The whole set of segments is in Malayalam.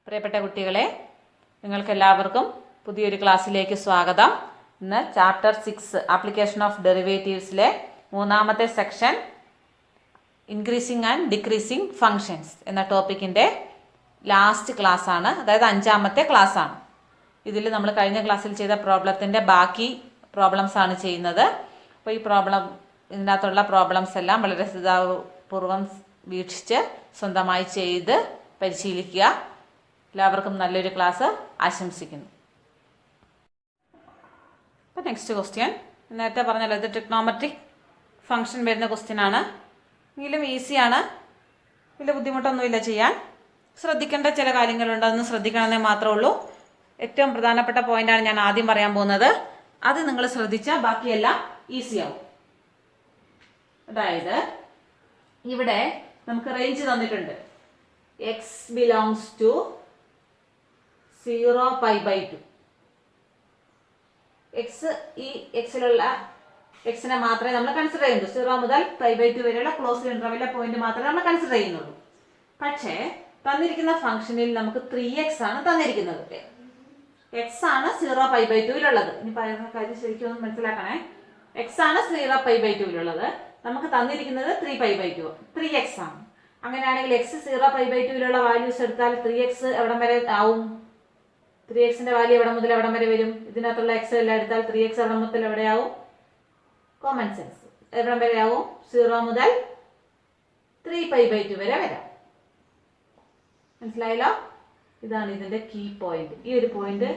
പ്രിയപ്പെട്ട കുട്ടികളെ, നിങ്ങൾക്കെല്ലാവർക്കും പുതിയൊരു ക്ലാസ്സിലേക്ക് സ്വാഗതം. ഇന്ന് ചാപ്റ്റർ 6 ആപ്ലിക്കേഷൻ ഓഫ് ഡെറിവേറ്റീവ്സിലെ മൂന്നാമത്തെ section increasing and decreasing functions എന്ന ടോപ്പിക്കിൻ്റെ ലാസ്റ്റ് ക്ലാസ്സാണ്, അതായത് 5ാമത്തെ ക്ലാസ്സാണ്. ഇതിൽ നമ്മൾ കഴിഞ്ഞ ക്ലാസ്സിൽ ചെയ്ത പ്രോബ്ലത്തിൻ്റെ ബാക്കി പ്രോബ്ലംസ് ആണ് ചെയ്യുന്നത്. അപ്പോൾ ഈ ഇതിനകത്തുള്ള പ്രോബ്ലംസ് എല്ലാം വളരെ ശ്രദ്ധാപൂർവം വീക്ഷിച്ച് സ്വന്തമായി ചെയ്ത് പരിശീലിക്കുക. എല്ലാവർക്കും നല്ലൊരു ക്ലാസ് ആശംസിക്കുന്നു. അപ്പോൾ നെക്സ്റ്റ് ക്വസ്റ്റ്യൻ, നേരത്തെ പറഞ്ഞല്ലോ ഇത് ട്രിഗ്നോമെട്രിക് ഫംഗ്ഷൻ വരുന്ന ക്വസ്റ്റ്യൻ ആണ്. എങ്കിലും ഈസിയാണ്, വലിയ ബുദ്ധിമുട്ടൊന്നുമില്ല ചെയ്യാൻ. ശ്രദ്ധിക്കേണ്ട ചില കാര്യങ്ങളുണ്ട്, അതൊന്ന് ശ്രദ്ധിക്കണമെന്നേ മാത്രമേ ഉള്ളൂ. ഏറ്റവും പ്രധാനപ്പെട്ട പോയിന്റാണ് ഞാൻ ആദ്യം പറയാൻ പോകുന്നത്. അത് നിങ്ങൾ ശ്രദ്ധിച്ചാൽ ബാക്കിയെല്ലാം ഈസിയാവും. അതായത് ഇവിടെ നമുക്ക് റേഞ്ച് തന്നിട്ടുണ്ട്. X belongs to 0 π/2. എക്സ് ഈ എക്സിലുള്ള എക്സിനെ മാത്രമേ നമ്മൾ കൺസിഡർ ചെയ്യുന്നുള്ളൂ. 0 മുതൽ π/2 വരെയുള്ള ക്ലോസ്ഡ് ഇന്റർവെല്ലിലെ പോയിന്റ് മാത്രമേ നമ്മൾ കൺസിഡർ ചെയ്യുന്നുള്ളൂ. പക്ഷേ തന്നിരിക്കുന്ന ഫംഗ്ഷനിൽ നമുക്ക് 3x ആണ് തന്നിരിക്കുന്നത്. എക്സ് ആണ് 0 π/2 ഇനി പറയുന്ന കാര്യം ശരിക്കും ഒന്ന് മനസ്സിലാക്കണേ. എക്സ് ആണ് 0 π/2 നമുക്ക് തന്നിരിക്കുന്നത് 3x ആണ്. അങ്ങനെയാണെങ്കിൽ എക്സ് 0 π/2 വാല്യൂസ് എടുത്താൽ 3x എവിടം വരെ ആവും? 3xന്റെ വാല്യൂ എവിടെ മുതൽ എവിടം വരെ വരും? ഇതിനകത്തുള്ള എക്സ് എല്ലാം എടുത്താൽ 3x എവിടെ മുതൽ എവിടെയാവും? കോമൺ സെൻസ് എവിടം വരെ ആവും? 0 മുതൽ 3 π/2 വരെ വരാം. മനസ്സിലായല്ലോ? ഇതാണ് ഇതിന്റെ കീ പോയിന്റ്. ഈ ഒരു പോയിന്റ്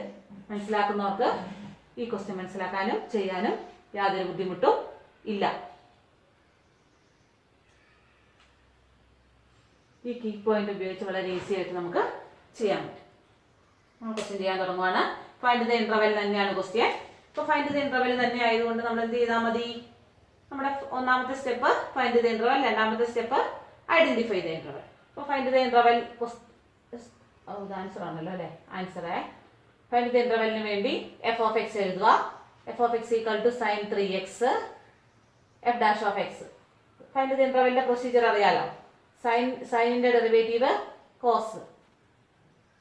മനസ്സിലാക്കുന്നവർക്ക് ഈ ക്വസ്റ്റ്യൻ മനസ്സിലാക്കാനും ചെയ്യാനും യാതൊരു ബുദ്ധിമുട്ടും ഇല്ല. ഈ കീ പോയിന്റ് ഉപയോഗിച്ച് വളരെ ഈസി ആയിട്ട് നമുക്ക് ചെയ്യാൻ പറ്റും. ക്വസ്റ്റ്യൻ ചെയ്യാൻ തുടങ്ങുവാണ്. ഫൈൻഡ് ദ ഇന്റർവെൽ തന്നെയാണ് ക്വസ്റ്റ്യൻ. ഇപ്പോൾ ഫൈൻഡ് ദ ഇന്റർവെൽ തന്നെ ആയതുകൊണ്ട് നമ്മൾ എന്ത് ചെയ്താൽ മതി? നമ്മുടെ ഒന്നാമത്തെ സ്റ്റെപ്പ് ഫൈൻഡ് ദ ഇന്റർവെൽ, രണ്ടാമത്തെ സ്റ്റെപ്പ് ഐഡന്റിഫൈ ദ ഇന്റർവെൽ. ഇപ്പോൾ ഫൈൻഡ് ദ ഇന്റർവെൽ ഇത് ആൻസർ ആണല്ലോ അല്ലേ? ആൻസറേ ഫൈൻഡ് ദ ഇന്റർവെല്ലിന് വേണ്ടി f of x എഴുതുക. f of x equal to sin 3x f dash of x. Find the ഇന്റർവെല്ലിന്റെ പ്രൊസീജിയർ അറിയാലോ. സൈനിന്റെ ഡെറിവേറ്റീവ് കോസ്,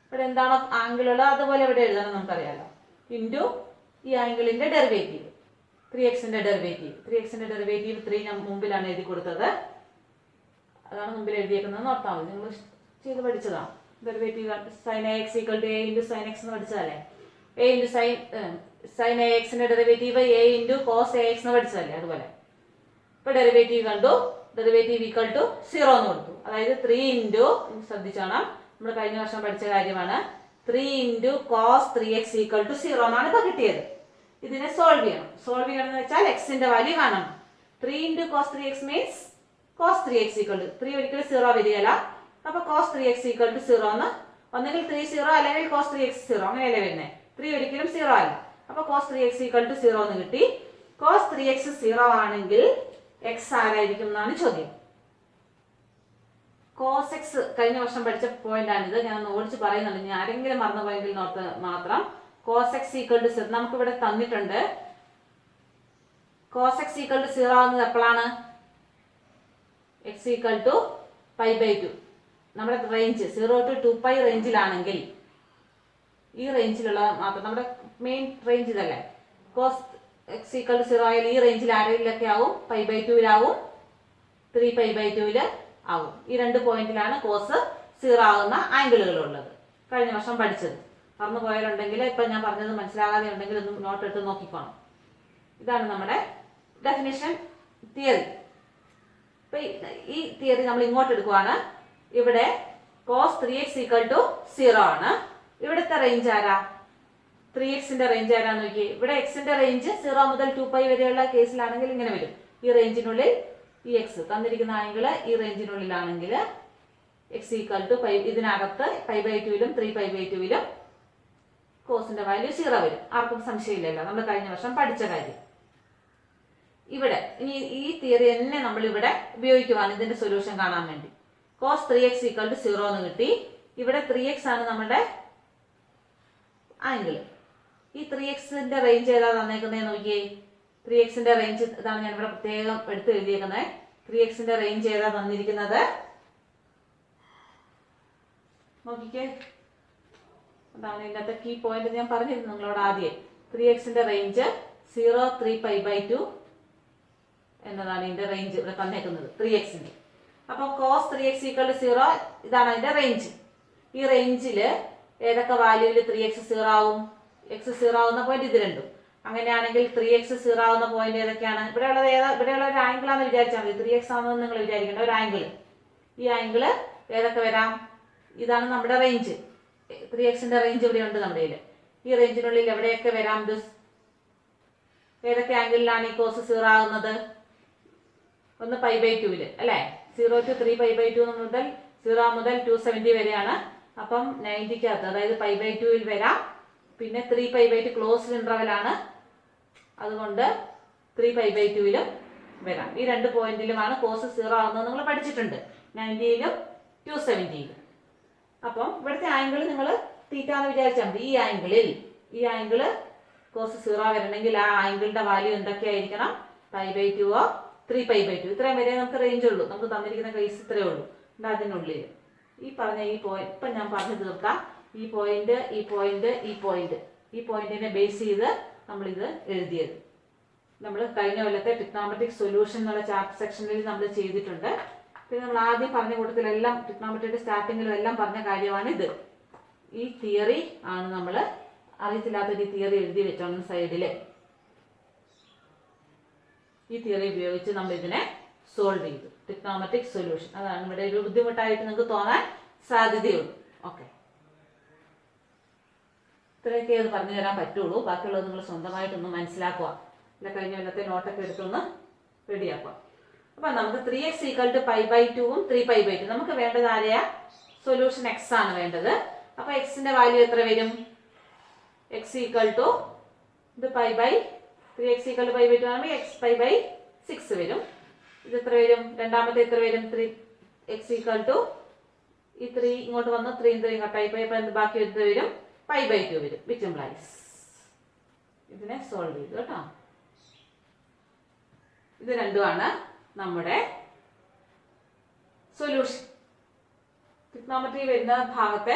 ഇവിടെ എന്താണോ ആംഗിൾ ഉള്ളത് അതുപോലെ ഇവിടെ എഴുതണം നമുക്കറിയാലോ. ഇൻറ്റു ഈ ആംഗിളിന്റെ ഡെറിവേറ്റീവ് 3xന്റെ ഡെറിവേറ്റീവ്. 3xന്റെ ഡെറിവേറ്റീവ് 3 മുമ്പിലാണ് എഴുതി കൊടുത്തത്, അതാണ് മുമ്പിൽ എഴുതിയേക്കുന്നത്. ഓർത്താൽ മതി, നിങ്ങൾ ചെയ്ത് പഠിച്ചതാണ്. Derivative sin ax equal to a into sin x എന്ന് പഠിച്ചതല്ലേ? a into sin axന്റെ derivative a into cos ax എന്ന് പഠിച്ചതല്ലേ? അതുപോലെ ഇപ്പൊ ഡെറിവേറ്റീവ് കണ്ടു, ഡെറിവേറ്റീവ് ഈക്വൽ ടു 0 എന്ന് കൊടുത്തു. അതായത് 3 ഇൻറ്റു, ശ്രദ്ധിച്ചോണം, നമ്മൾ കഴിഞ്ഞ വർഷം പഠിച്ച കാര്യമാണ്. 3 into cos 3x equal to 0 എന്നാണ് ഇപ്പൊ കിട്ടിയത്. ഇതിനെ സോൾവ് ചെയ്യണം. സോൾവ് ചെയ്യണം എന്ന് വെച്ചാൽ എക്സിന്റെ വാല്യൂ കാണണം. 3 into cos 3x means cos 3x equal to 3 ഒരിക്കലും 0 വരികയല്ല. അപ്പൊ കോസ് 3x ഈക്വൽ ടു 0 എന്ന് ഒന്നെങ്കിൽ 3 0 അല്ലെങ്കിൽ കോസ് 3x 0 അങ്ങനെയല്ലേ വരുന്നത്. 3 ഒരിക്കലും 0 അല്ല. അപ്പൊ കോസ് 3x ഈക്വൽ ടു 0 എന്ന് കിട്ടി. കോസ് 3x 0 ആണെങ്കിൽ എക്സ് ആരായിരിക്കും എന്നാണ് ചോദ്യം. കോസ് എക്സ് കഴിഞ്ഞ വർഷം പഠിച്ച പോയിന്റ് ആണിത്. ഞാൻ ഒന്ന് ഓടിച്ച് പറയുന്നുണ്ട്, ഇനി ആരെങ്കിലും മറന്നു പോയെങ്കിൽ നോട്ട് മാത്രം. കോസ് എക്സ് ഈക്വൽ ടു 0 നമുക്ക് ഇവിടെ തന്നിട്ടുണ്ട്. കോസ് എക്സ് ഈക്വൽ ടു 0 ആകുന്നത് എപ്പോഴാണ്? X equal to π/2. നമ്മുടെ റേഞ്ച് 0 to 2π റേഞ്ചിലാണെങ്കിൽ, ഈ റേഞ്ചിലുള്ള മാത്രം നമ്മുടെ മെയിൻ റേഞ്ച് ഇതല്ലേ. കോസ് എക്സ് ഈക്വൽ ടു 0 ആയാലും ഈ റേഞ്ചിൽ ആരെങ്കിലൊക്കെ ആവും? π/2 3 π/2 ആവും. ഈ രണ്ട് പോയിന്റിലാണ് കോസ് 0 ആകുന്ന ആംഗിളുകൾ ഉള്ളത്. കഴിഞ്ഞ വർഷം പഠിച്ചത് മറന്നു പോയാലുണ്ടെങ്കിൽ ഇപ്പൊ ഞാൻ പറഞ്ഞത് മനസ്സിലാകാതെ ഉണ്ടെങ്കിൽ ഒന്ന് നോട്ട് എടുത്ത് നോക്കിക്കോണം. ഇതാണ് നമ്മുടെ ഡെഫിനിഷൻ തിയറി. ഇപ്പൊ ഈ തിയറി നമ്മൾ ഇങ്ങോട്ട് എടുക്കുവാണ്. ഇവിടെ കോസ് 3x ഈക്വൽ ടു 0 ആണ്. ഇവിടുത്തെ റേഞ്ച് ആരാ? 3xന്റെ റേഞ്ച് ആരാന്ന് നോക്കി. ഇവിടെ എക്സിന്റെ റേഞ്ച് 0 മുതൽ 2π വരെയുള്ള കേസിലാണെങ്കിൽ ഇങ്ങനെ വരും. ഈ റേഞ്ചിനുള്ളിൽ ഈ എക്സ് തന്നിരിക്കുന്ന ആംഗിള് ഈ റേഞ്ചിനുള്ളിലാണെങ്കിൽ എക്സ് ഈക്വൽ ടു ഇതിനകത്ത് π/2 3 π/2 കോസിന്റെ വാല്യൂ 0 വരും. ആർക്കും സംശയമില്ലല്ലോ, നമ്മൾ കഴിഞ്ഞ വർഷം പഠിച്ച കാര്യം. ഇവിടെ ഇനി ഈ തിയറി തന്നെ നമ്മൾ ഇവിടെ ഉപയോഗിക്കുവാണ് ഇതിന്റെ സൊല്യൂഷൻ കാണാൻ വേണ്ടി. കോസ് 3x ഈക്വൽ ടു 0 എന്ന് കിട്ടി. ഇവിടെ 3x ആണ് നമ്മുടെ ആംഗിൾ. ഈ 3xന്റെ റേഞ്ച് ഏതാ തന്നേക്കുന്നത് നോക്കിയേ. 3xന്റെ റേഞ്ച് ഇതാണ് ഞാൻ ഇവിടെ പ്രത്യേകം എടുത്ത് എഴുതിയേക്കുന്നത്. 3xന്റെ റേഞ്ച് ഏതാ തന്നിരിക്കുന്നത്? നോക്കിക്കേ, അതാണ് ഇതിനകത്തെ കീ പോയിന്റ് ഞാൻ പറഞ്ഞിരുന്നു നിങ്ങളോട് ആദ്യം. 3x-ന്റെ റേഞ്ച് 0, 3 π/2 എന്നതാണ് ഇതിന്റെ റേഞ്ച് ഇവിടെ തന്നേക്കുന്നത് 3x-ന്റെ. അപ്പൊ cos 3x = 0 ഇതാണ് അതിന്റെ റേഞ്ച്. ഈ റേഞ്ചിൽ ഏതൊക്കെ വാല്യൂവിൽ 3x 0 ആവും? x 0 ആവുന്ന പോയിന്റ് ഇത് രണ്ടും. അങ്ങനെയാണെങ്കിൽ 3x 0 ആവുന്ന പോയിന്റ് ഏതൊക്കെയാണ്? ഇവിടെയുള്ള ഒരു ആംഗിൾ ആണെന്ന് വിചാരിച്ചാൽ മതി. 3x ആണെന്ന് നിങ്ങൾ വിചാരിക്കേണ്ട ഒരു ആംഗിൾ. ഈ ആംഗിൾ ഏതൊക്കെ വരാം? ഇതാണ് നമ്മുടെ റേഞ്ച്. 3x-ന്റെ റേഞ്ച് ഇവിടെ ഉണ്ട് നമ്മുടെ കയ്യിൽ. ഈ റേഞ്ചിനുള്ളിൽ എവിടെയൊക്കെ വരാം? ഏതൊക്കെ ആംഗിളിലാണ് ഈ cos 0 ആകുന്നത്? ഒന്ന് π/2 അല്ലേ? 0 to 3 π/2 മുതൽ 0 മുതൽ 270 വരെയാണ്. അപ്പം 90-ക്കകത്ത് അതായത് π/2 വരാം. പിന്നെ 3 π/2 ക്ലോസ്ഡ് ഇന്റർവൽ ആണ്, അതുകൊണ്ട് 3 π/2 വരാം. ഈ രണ്ട് പോയിന്റിലുമാണ് cos 0 ആവുന്നത് നിങ്ങൾ പഠിച്ചിട്ടുണ്ട്, 90-ലും 270-ലും. അപ്പം ഇവിടുത്തെ ആംഗിൾ നിങ്ങൾ തീറ്റ എന്ന് വിചാരിച്ചാൽ മതി. ഈ ആംഗിള് cos 0 വരണമെങ്കിൽ ആ ആംഗിളിന്റെ വാല്യൂ എന്തൊക്കെയായിരിക്കണം? π/2 3 π/2. ഇത്രയും വരെ നമുക്ക് റേഞ്ച് ഉള്ളൂ. നമുക്ക് തന്നിരിക്കുന്ന കേസ് ഇത്രയേ ഉള്ളൂ. അതിനുള്ളിൽ ഈ പറഞ്ഞ ഈ പോയിന്റ് ഇപ്പം ഞാൻ പറഞ്ഞു തീർക്കാം. ഈ പോയിന്റിനെ ബേസ് ചെയ്ത് നമ്മളിത് എഴുതിയത്. നമ്മൾ കഴിഞ്ഞ കൊല്ലത്തെ ട്രിഗ്നോമെട്രിക് സൊല്യൂഷൻ എന്നുള്ള ചാപ്റ്റർ സെക്ഷനിൽ നമ്മൾ ചെയ്തിട്ടുണ്ട്. പിന്നെ നമ്മൾ ആദ്യം പറഞ്ഞ കൂട്ടത്തിലെല്ലാം ട്രിഗ്നോമെട്രിയുടെ സ്റ്റാർട്ടിങ്ങിലും എല്ലാം പറഞ്ഞ കാര്യമാണ് ഇത്. ഈ തിയറി ആണ് നമ്മൾ അറിയത്തില്ലാത്തൊരു തിയറി എഴുതി വെച്ചോണം സൈഡില്. ഈ തിയറി ഉപയോഗിച്ച് നമ്മൾ ഇതിനെ സോൾവ് ചെയ്തു. ട്രിഗ്നോമെട്രിക് സൊല്യൂഷൻ അതാണ് ഇവിടെ ഒരു ബുദ്ധിമുട്ടായിട്ട് നിങ്ങൾക്ക് തോന്നാൻ സാധ്യതയുള്ളൂ. ഓക്കെ, ഇത്രയൊക്കെ അത് പറഞ്ഞു തരാൻ പറ്റുള്ളൂ. ബാക്കിയുള്ളത് നിങ്ങൾ സ്വന്തമായിട്ടൊന്ന് മനസ്സിലാക്കുക. അല്ല കഴിഞ്ഞ കൊല്ലത്തെ നോട്ടൊക്കെ എടുത്തൊന്ന് റെഡിയാക്കുക. അപ്പം നമുക്ക് 3x = π/2-ഉം 3 π/2. നമുക്ക് വേണ്ടത് ആരെയാ? സൊല്യൂഷൻ x ആണ് വേണ്ടത്. അപ്പൊ x-ന്റെ വാല്യൂ എത്ര വരും? x = ഇത് 3x = π/2 ആണെങ്കിൽ x π/6 വരും. ഇത് എത്ര വരും? രണ്ടാമത്തെ എത്ര വരും? 3x = ഈ 3 ഇങ്ങോട്ട് വന്ന് 3 കട്ടായി പോയി. അപ്പൊ ബാക്കി എന്ത് വരും? π/2 വരും. വിച്ച് ഇംപ്ലൈസ് ഇതിനെ സോൾവ് ചെയ്തു കേട്ടോ. ഇത് രണ്ടുമാണ് നമ്മുടെ സൊല്യൂഷൻ. ട്രിഗ്നോമെട്രി വരുന്ന ഭാഗത്തെ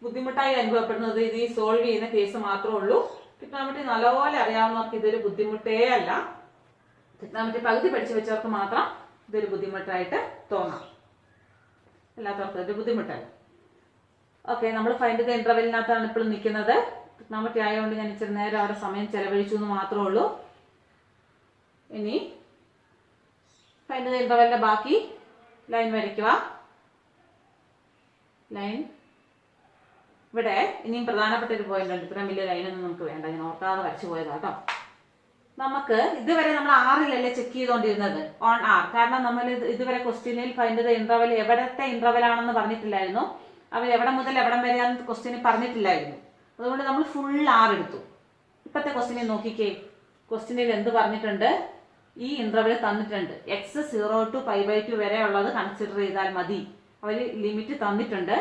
ബുദ്ധിമുട്ടായി അനുഭവപ്പെടുന്നത് ഇത് ഈ സോൾവ് ചെയ്യുന്ന കേസ് മാത്രമേ ഉള്ളൂ. ട്രിഗ്നോമെട്രി നല്ലപോലെ അറിയാവുന്നവർക്ക് ഇതൊരു ബുദ്ധിമുട്ടേ അല്ല. ട്രിഗ്നോമെട്രി പകുതി പഠിച്ചു വെച്ചവർക്ക് മാത്രം ഇതൊരു ബുദ്ധിമുട്ടായിട്ട് തോന്നാം, അല്ലാത്തവർക്ക് ഇതൊരു ബുദ്ധിമുട്ടല്ല. ഓക്കെ, നമ്മൾ ഫൈൻഡ് ദ ഇന്റർവെലിനകത്താണ് ഇപ്പോൾ നിൽക്കുന്നത്. ട്രിഗ്നോമെട്രി ആയതുകൊണ്ട് ഞാൻ ഇച്ചിരി നേരം അവിടെ സമയം ചെലവഴിച്ചു എന്ന് മാത്രമേ ഉള്ളൂ. ഇനി ഫൈൻഡ് ദ ഇന്റർവെലിന്റെ ബാക്കി ലൈൻ വരയ്ക്കുക. ലൈൻ ഇവിടെ ഇനിയും പ്രധാനപ്പെട്ട ഒരു പോയിന്റ് ഉണ്ട്. ഇത്രയും വലിയ ലൈനൊന്നും നമുക്ക് വേണ്ട, ഞാൻ ഓർക്കാതെ വരച്ചു പോയതാ കേട്ടോ. നമുക്ക് ഇതുവരെ നമ്മൾ ആറിലല്ലേ ചെക്ക് ചെയ്തുകൊണ്ടിരുന്നത്, ഓൺ ആർ. കാരണം നമ്മൾ ഇതുവരെ ക്വസ്റ്റ്യനിൽ ഫൈൻഡ് ദ ഇന്റർവെൽ എവിടത്തെ ഇന്റർവെൽ ആണെന്ന് പറഞ്ഞിട്ടില്ലായിരുന്നു. അവർ എവിടെ മുതൽ എവിടം വരെയാണെന്ന് ക്വസ്റ്റ്യനിൽ പറഞ്ഞിട്ടില്ലായിരുന്നു. അതുകൊണ്ട് നമ്മൾ ഫുൾ ആർ എടുത്തു. ഇപ്പോഴത്തെ ക്വസ്റ്റ്യനിൽ നോക്കിക്കേ, ക്വസ്റ്റ്യനിൽ എന്ത് പറഞ്ഞിട്ടുണ്ട്? ഈ ഇന്റർവെൽ തന്നിട്ടുണ്ട്. x 0 to π/2 വരെ ഉള്ളത് കൺസിഡർ ചെയ്താൽ മതി. അവർ ലിമിറ്റ് തന്നിട്ടുണ്ട്,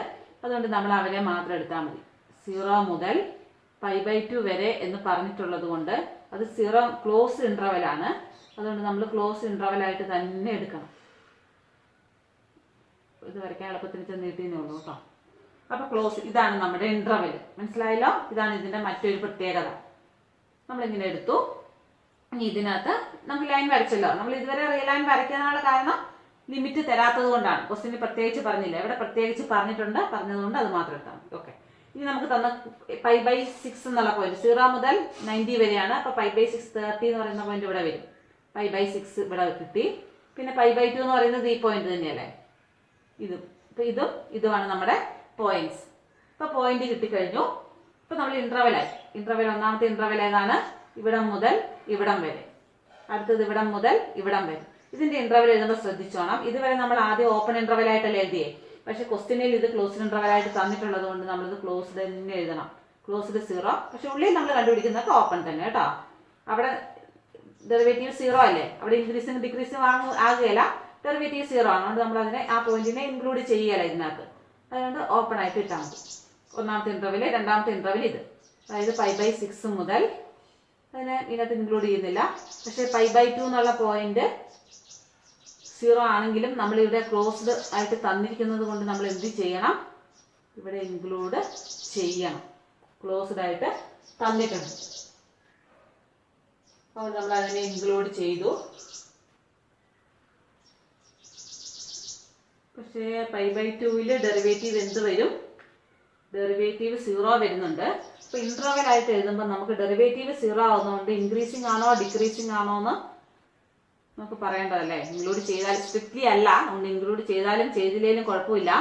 അതുകൊണ്ട് നമ്മൾ അവരെ മാത്രം എടുത്താൽ മതി. 0 മുതൽ π/2 വരെ എന്ന് പറഞ്ഞിട്ടുള്ളത് കൊണ്ട് അത് 0 ക്ലോസ് ഇന്റർവെൽ ആണ്. അതുകൊണ്ട് നമ്മൾ ക്ലോസ് ഇന്റർവെൽ ആയിട്ട് തന്നെ എടുക്കണം. ഇത് വരയ്ക്കാൻ എളുപ്പത്തിൽ നീട്ടിയെന്നേ ഉള്ളൂ കേട്ടോ. അപ്പൊ ക്ലോസ് ഇതാണ് നമ്മുടെ ഇന്റർവെൽ. മനസ്സിലായല്ലോ? ഇതാണ് ഇതിന്റെ മറ്റൊരു പ്രത്യേകത. നമ്മളിങ്ങനെ എടുത്തു. ഇനി ഇതിനകത്ത് നമുക്ക് ലൈൻ വരച്ചല്ലോ. നമ്മൾ ഇതുവരെ റിയൽ ലൈൻ വരയ്ക്കാനുള്ള കാരണം ലിമിറ്റ് തരാത്തത് കൊണ്ടാണ്. ക്വസ്റ്റ്യനിൽ പ്രത്യേകിച്ച് പറഞ്ഞില്ല, ഇവിടെ പ്രത്യേകിച്ച് പറഞ്ഞിട്ടുണ്ട്. പറഞ്ഞതുകൊണ്ട് അത് മാത്രം എടുത്താൽ മതി. ഓക്കെ, ഇനി നമുക്ക് തന്ന π/6 എന്നുള്ള പോയിന്റ് 0 മുതൽ 90 വരെയാണ്. അപ്പൊ π/6 30 എന്ന് പറയുന്ന പോയിന്റ് ഇവിടെ വരും. π/6 ഇവിടെ കിട്ടി. പിന്നെ π/2 എന്ന് പറയുന്നത് ഈ പോയിന്റ് തന്നെയല്ലേ, ഇതുമാണ് നമ്മുടെ പോയിന്റ്സ്. ഇപ്പൊ പോയിന്റ് കിട്ടിക്കഴിഞ്ഞു. ഇപ്പൊ നമ്മൾ ഇന്റർവെലായി. ഇന്റർവെൽ ഒന്നാമത്തെ ഇന്റർവെൽ ഏതാണ്? ഇവിടം മുതൽ ഇവിടം വരെ. അടുത്തത് ഇവിടം മുതൽ ഇവിടം വരെ. ഇതിന്റെ ഇന്റർവെൽ എഴുതുമ്പോൾ ശ്രദ്ധിച്ചോണം. ഇതുവരെ നമ്മൾ ആദ്യം ഓപ്പൺ ഇന്റർവെൽ ആയിട്ടല്ലേ എഴുതിയേ. പക്ഷെ ക്വസ്റ്റ്യനിൽ ഇത് ക്ലോസ്ഡ് ഇന്റർവെൽ ആയിട്ട് തന്നിട്ടുള്ളത് കൊണ്ട് നമ്മളിത് ക്ലോസ്ഡ് തന്നെ എഴുതണം. ക്ലോസ്ഡ് 0, പക്ഷെ ഉള്ളിൽ നമ്മൾ കണ്ടുപിടിക്കുന്നത് ഓപ്പൺ തന്നെ കേട്ടോ. അവിടെ ഡെറിവേറ്റീവ് 0 അല്ലേ, അവിടെ ഇൻക്രീസിങ് ഡിക്രീസിങ് ആകുകയില്ല. ഡെറിവേറ്റീവ് 0 ആണ്. അതുകൊണ്ട് നമ്മൾ അതിനെ ആ പോയിന്റിനെ ഇൻക്ലൂഡ് ചെയ്യുകയല്ല ഇതിനകത്ത്. അതുകൊണ്ട് ഓപ്പൺ ആയിട്ട് ഇട്ടാൽ മതി. ഒന്നാമത്തെ ഇന്റർവെൽ, രണ്ടാമത്തെ ഇന്റർവെൽ ഇത്. അതായത് π/6 മുതൽ അതിനെ ഇതിനകത്ത് ഇൻക്ലൂഡ് ചെയ്യുന്നില്ല. പക്ഷെ π/2 എന്നുള്ള പോയിന്റ് 0 ആണെങ്കിലും നമ്മൾ ഇവിടെ ക്ലോസ്ഡ് ആയിട്ട് തന്നിരിക്കുന്നത് കൊണ്ട് നമ്മൾ എന്ത് ചെയ്യണം? ഇവിടെ ഇൻക്ലൂഡ് ചെയ്യണം. ക്ലോസ്ഡ് ആയിട്ട് തന്നിട്ടുണ്ട്. അപ്പോൾ നമ്മൾ അതിനെ ഇൻക്ലൂഡ് ചെയ്തു. പക്ഷേ π/2 ഡെറിവേറ്റീവ് എന്ത് വരും? ഡെറിവേറ്റീവ് 0 വരുന്നുണ്ട്. അപ്പോൾ ഇന്റർവെൽ ആയിട്ട് എഴുതുമ്പോൾ നമുക്ക് ഡെറിവേറ്റീവ് 0 ആവുന്നതുകൊണ്ട് ഇൻക്രീസിങ് ആണോ ഡിക്രീസിങ് ആണോ എന്ന് നമുക്ക് പറയേണ്ടതല്ലേ. ഇൻക്ലൂഡ് ചെയ്താൽ സ്ട്രിക്ട്ലി അല്ല, അതുകൊണ്ട് ഇൻക്ലൂഡ് ചെയ്താലും ചെയ്തില്ലെങ്കിലും കുഴപ്പമില്ല.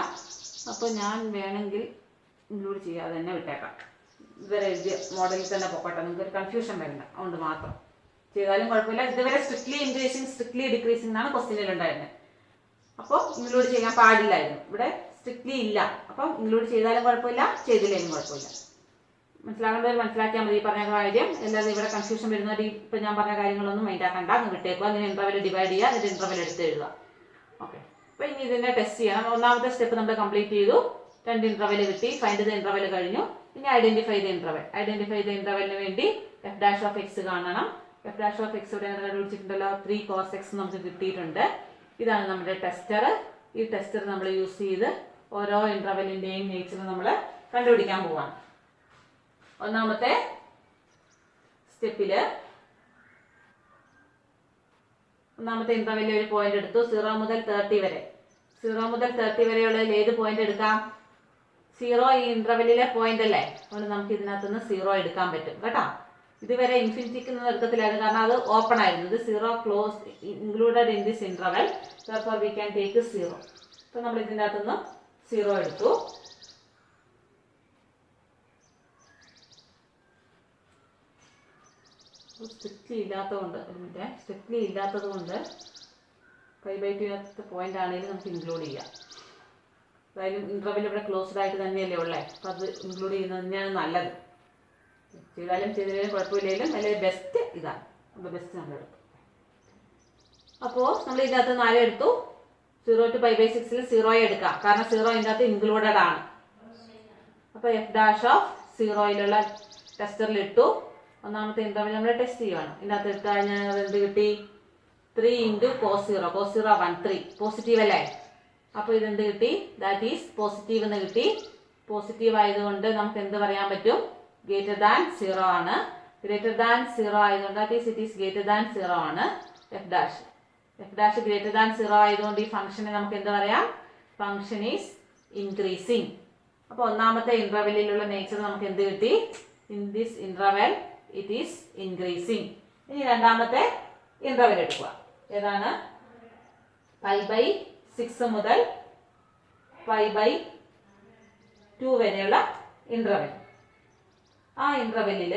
അപ്പോൾ ഞാൻ വേണമെങ്കിൽ ഇൻക്ലൂഡ് ചെയ്യാതെ തന്നെ വിട്ടേക്കാം. ഇതുവരെ എഴുതിയ മോഡലിൽ തന്നെ പൊക്കോട്ടെ, നിങ്ങൾക്കൊരു കൺഫ്യൂഷൻ വരില്ല. അതുകൊണ്ട് മാത്രം ചെയ്താലും കുഴപ്പമില്ല. ഇതുവരെ സ്ട്രിക്ട്ലി ഇൻക്രീസിങ് സ്ട്രിക്ട്ലി ഡിക്രീസിങ് എന്നാണ് ക്വസ്റ്റ്യനിൽ ഉണ്ടായിരുന്നത്. അപ്പോൾ ഇൻക്ലൂഡ് ചെയ്യാൻ പാടില്ലായിരുന്നു. ഇവിടെ സ്ട്രിക്ട്ലി ഇല്ല. അപ്പം ഇൻക്ലൂഡ് ചെയ്താലും കുഴപ്പമില്ല, ചെയ്തില്ലെങ്കിലും കുഴപ്പമില്ല. മനസ്സിലാക്കേണ്ടവർ മനസ്സിലാക്കിയാൽ മതി. പറഞ്ഞ കാര്യം എല്ലാവരും ഇവിടെ കൺഫ്യൂഷൻ വരുന്നവർ ഇപ്പം ഞാൻ പറഞ്ഞ കാര്യങ്ങളൊന്നും മൈൻഡ് ആക്കണ്ട, അങ്ങ് വിട്ടേക്കുക. അങ്ങനെ ഇന്റർവെൽ ഡിവൈഡ് ചെയ്യുക, എന്നിട്ട് ഇന്റർവെൽ എടുത്ത് എഴുതുക. ഓക്കെ. അപ്പോൾ ഇനി ഇതിനെ ടെസ്റ്റ് ചെയ്യണം. ഒന്നാമത്തെ സ്റ്റെപ്പ് നമ്മൾ കംപ്ലീറ്റ് ചെയ്തു. 2 ഇന്റർവെൽ കിട്ടി. ഫൈൻഡ് ദ ഇന്റർവെൽ കഴിഞ്ഞു. ഇനി identify the interval. Identify the ഇന്റർവെലിന് വേണ്ടി f' കാണണം. f' ഇവിടെ കണ്ടുപിടിച്ചിട്ടുണ്ടല്ലോ. 3 cos x നമുക്ക് കിട്ടിയിട്ടുണ്ട്. ഇതാണ് നമ്മുടെ ടെസ്റ്റർ. ഈ ടെസ്റ്റർ നമ്മൾ യൂസ് ചെയ്ത് ഓരോ ഇന്റർവെലിന്റെയും നേച്ചർ നമ്മൾ കണ്ടുപിടിക്കാൻ പോവാണ്. ഒന്നാമത്തെ സ്റ്റെപ്പില് ഒന്നാമത്തെ ഇന്റർവെല്ലിൽ ഒരു പോയിന്റ് എടുത്തു. 0 മുതൽ 30 വരെ. 0 മുതൽ 30 വരെയുള്ളതിൽ ഏത് പോയിന്റ് എടുക്കാം? 0 ഈ ഇന്റർവെല്ലിലെ പോയിന്റ് അല്ലേ, അതുകൊണ്ട് നമുക്ക് ഇതിനകത്തുനിന്ന് 0 എടുക്കാൻ പറ്റും കേട്ടോ. ഇതുവരെ ഇൻഫിനിറ്റിക്ക് നിന്ന് എടുക്കത്തില്ലായിരുന്നു, കാരണം അത് ഓപ്പൺ ആയിരുന്നു. ഇത് 0 close included in this interval, therefore we can take 0. അപ്പോൾ നമ്മൾ ഇതിൻ്റെ അകത്തുനിന്ന് 0 എടുത്തു. സ്ട്രിക്ട്ലി ഇല്ലാത്തതുകൊണ്ട് π/2 പോയിന്റ് ആണെങ്കിലും നമുക്ക് ഇൻക്ലൂഡ് ചെയ്യാം. അതായത് ഇന്റർവെൽ ഇവിടെ ക്ലോസ്ഡ് ആയിട്ട് തന്നെയല്ലേ ഉള്ളത്, അപ്പോൾ അത് ഇൻക്ലൂഡ് ചെയ്യുന്നത് തന്നെയാണ് നല്ലത്. ചെയ്താലും ചെയ്തില്ലെങ്കിലും കുഴപ്പമില്ലെങ്കിലും അതിൽ ബെസ്റ്റ് ഇതാണ്. അപ്പോൾ ബെസ്റ്റ് നമ്മൾ എടുത്തു. അപ്പോൾ നമ്മൾ ഇതിൻ്റെ അകത്ത് 4 എടുത്തു. 0 to π/6 0 എടുക്കാം, കാരണം 0 ഇതിൻ്റെ അകത്ത് ഇൻക്ലൂഡഡ് ആണ്. അപ്പോൾ f'(0)യിലുള്ള ടെസ്റ്ററിൽ ഇട്ടു. ഒന്നാമത്തെ ഇന്റർവെൽ നമ്മൾ ടെസ്റ്റ് ചെയ്യുവാണ്. ഇതിൻ്റെ അകത്ത് ഇട്ട് കഴിഞ്ഞാൽ എന്ത് കിട്ടി? 3 × cos 0. cos 0 1 3 പോസിറ്റീവ് അല്ലേ. അപ്പോൾ ഇതെന്ത് കിട്ടി? ദാറ്റ് ഈസ് പോസിറ്റീവ് എന്ന് കിട്ടി. പോസിറ്റീവ് ആയതുകൊണ്ട് നമുക്ക് എന്ത് പറയാൻ പറ്റും? ഗ്രേറ്റർ ദാൻ 0 ആണ്. ഗ്രേറ്റർ ദാൻ 0 ആയതുകൊണ്ട് that is it is greater than 0 ആണ് f' ഗ്രേറ്റർ ദാൻ 0 ആയതുകൊണ്ട് ഈ ഫംഗ്ഷനെ നമുക്ക് എന്ത് പറയാം? Function is increasing. അപ്പോൾ ഒന്നാമത്തെ ഇന്റർവെല്ലിലുള്ള നേച്ചർ നമുക്ക് എന്ത് കിട്ടി? In this interval it is increasing. ഇനി രണ്ടാമത്തെ ഇന്റർവെൽ എടുക്കുക. ഏതാണ്? π/6 മുതൽ π/2 വരെയുള്ള ഇന്റർവെൽ. ആ ഇന്റർവെല്ലിൽ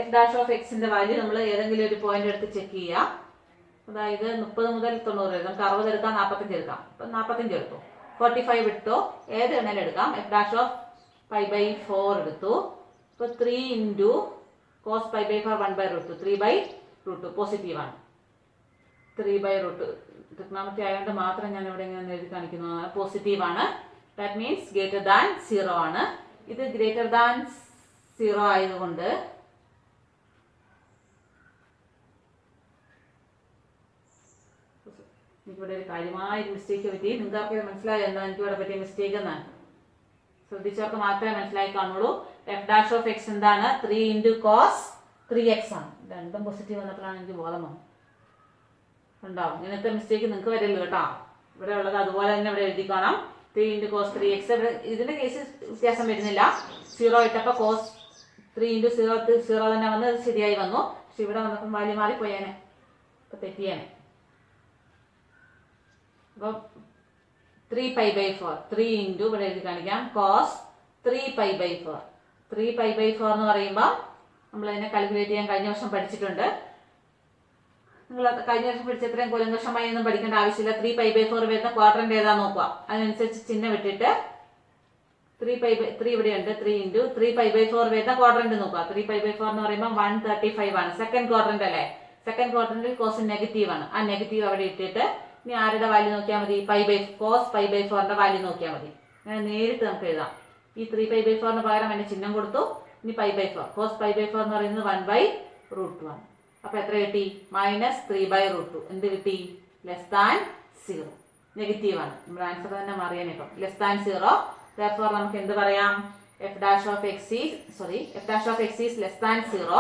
f'(x)ന്റെ വാല്യൂ നമ്മൾ ഏതെങ്കിലും ഒരു പോയിന്റ് എടുത്ത് ചെക്ക് ചെയ്യുക. അതായത് 30 മുതൽ 90 വരെ. നമുക്ക് 60 എടുക്കാം, 45 എടുക്കാം. അപ്പം 45 എടുത്തു. 45 ഇട്ടോ, ഏത് എണ്ണയിൽ എടുക്കാം. f'(π/4) എടുത്തു. ഇപ്പോൾ 3 × cos π/4 1/√2 3/√2 പോസിറ്റീവാണ്. 3/√2 ത്രികോണമിതി ആയതുകൊണ്ട് മാത്രം ഞാൻ ഇവിടെ ഇങ്ങനെ എഴുതി കാണിക്കുന്നതാണ്. പോസിറ്റീവാണ്. ദാറ്റ് മീൻസ് ഗ്രേറ്റർ ദാൻ 0 ആണ്. ഇത് ഗ്രേറ്റർ ദാൻ 0 ആയതുകൊണ്ട് എനിക്കിവിടെ ഒരു കാര്യമായ മിസ്റ്റേക്ക് പറ്റി. നിങ്ങൾക്ക് മനസ്സിലായോ എന്താ എനിക്കിവിടെ പറ്റിയ മിസ്റ്റേക്ക് എന്നാണ്? ശ്രദ്ധിച്ചവർക്ക് മാത്രമേ മനസ്സിലായി കാണുള്ളൂ. f'(x) എന്താണ്? 3 × cos 3x ആണ്. രണ്ടും പോസിറ്റീവ് വന്നപ്പോഴാണ് എനിക്ക് ബോധം വന്നത്. ഉണ്ടാവും ഇങ്ങനത്തെ മിസ്റ്റേക്ക് നിങ്ങൾക്ക് വരില്ല കേട്ടോ. ഇവിടെ ഉള്ളത് അതുപോലെ തന്നെ ഇവിടെ എഴുതി കാണാം. 3 × cos 3x. ഇതിന്റെ കേസ് വ്യത്യാസം വരുന്നില്ല. 0 ഇട്ടപ്പോൾ cos 3 × 0 തന്നെ വന്ന് ശരിയായി വന്നു. പക്ഷെ ഇവിടെ വന്നപ്പോൾ വാല്യൂ മാറിപ്പോയേനെ, ഇപ്പം തെറ്റിയേനെ. അപ്പോൾ 3π/4 3 × ഇവിടെ എഴുതി കാണിക്കാം cos 3π/4. 3π/4 എന്ന് പറയുമ്പോൾ നമ്മളതിനെ കാൽക്കുലേറ്റ് ചെയ്യാൻ കഴിഞ്ഞ വർഷം പഠിച്ചിട്ടുണ്ട്. നിങ്ങൾ കഴിഞ്ഞ വർഷം പഠിച്ച എത്രയും കൂലങ്കഷമായി ഒന്നും പഠിക്കേണ്ട ആവശ്യമില്ല. 3π/4 വരുന്ന ക്വാഡ്രന്റ് ഏതാന്ന് നോക്കുക. അതിനനുസരിച്ച് ചിഹ്നം ഇട്ടിട്ട് 3 ഇവിടെയുണ്ട്. 3 × 3π/4 വരുന്ന ക്വാഡ്രന്റ് നോക്കുക. 3π/4 എന്ന് പറയുമ്പോൾ 135 ആണ്. സെക്കൻഡ് ക്വാഡ്രന്റ് അല്ലേ. സെക്കൻഡ് ക്വാഡ്രന്റിൽ കോസ് നെഗറ്റീവ് ആണ്. ആ നെഗറ്റീവ് അവിടെ ഇട്ടിട്ട് ഇനി ആരുടെ വാല്യൂ നോക്കിയാൽ മതി? cos π/4ന്റെ വാല്യൂ നോക്കിയാൽ മതി. അങ്ങനെ നേരിട്ട് നമുക്ക് എഴുതാം. ഈ 3π/4ന് പകരം അതിന്റെ ചിഹ്നം കൊടുത്തു. ഇനി π/4 cos π/4 എന്ന് പറയുന്നത് 1/√2 ആണ്. അപ്പൊ എത്ര കിട്ടി? -3/√2. എന്ത് കിട്ടി? <0 നെഗറ്റീവ് ആണ്. നമ്മുടെ ആൻസർ തന്നെ മാറിയാനെ. ഇപ്പം <0. therefore നമുക്ക് എന്ത് പറയാം? f dash of x is less than 0.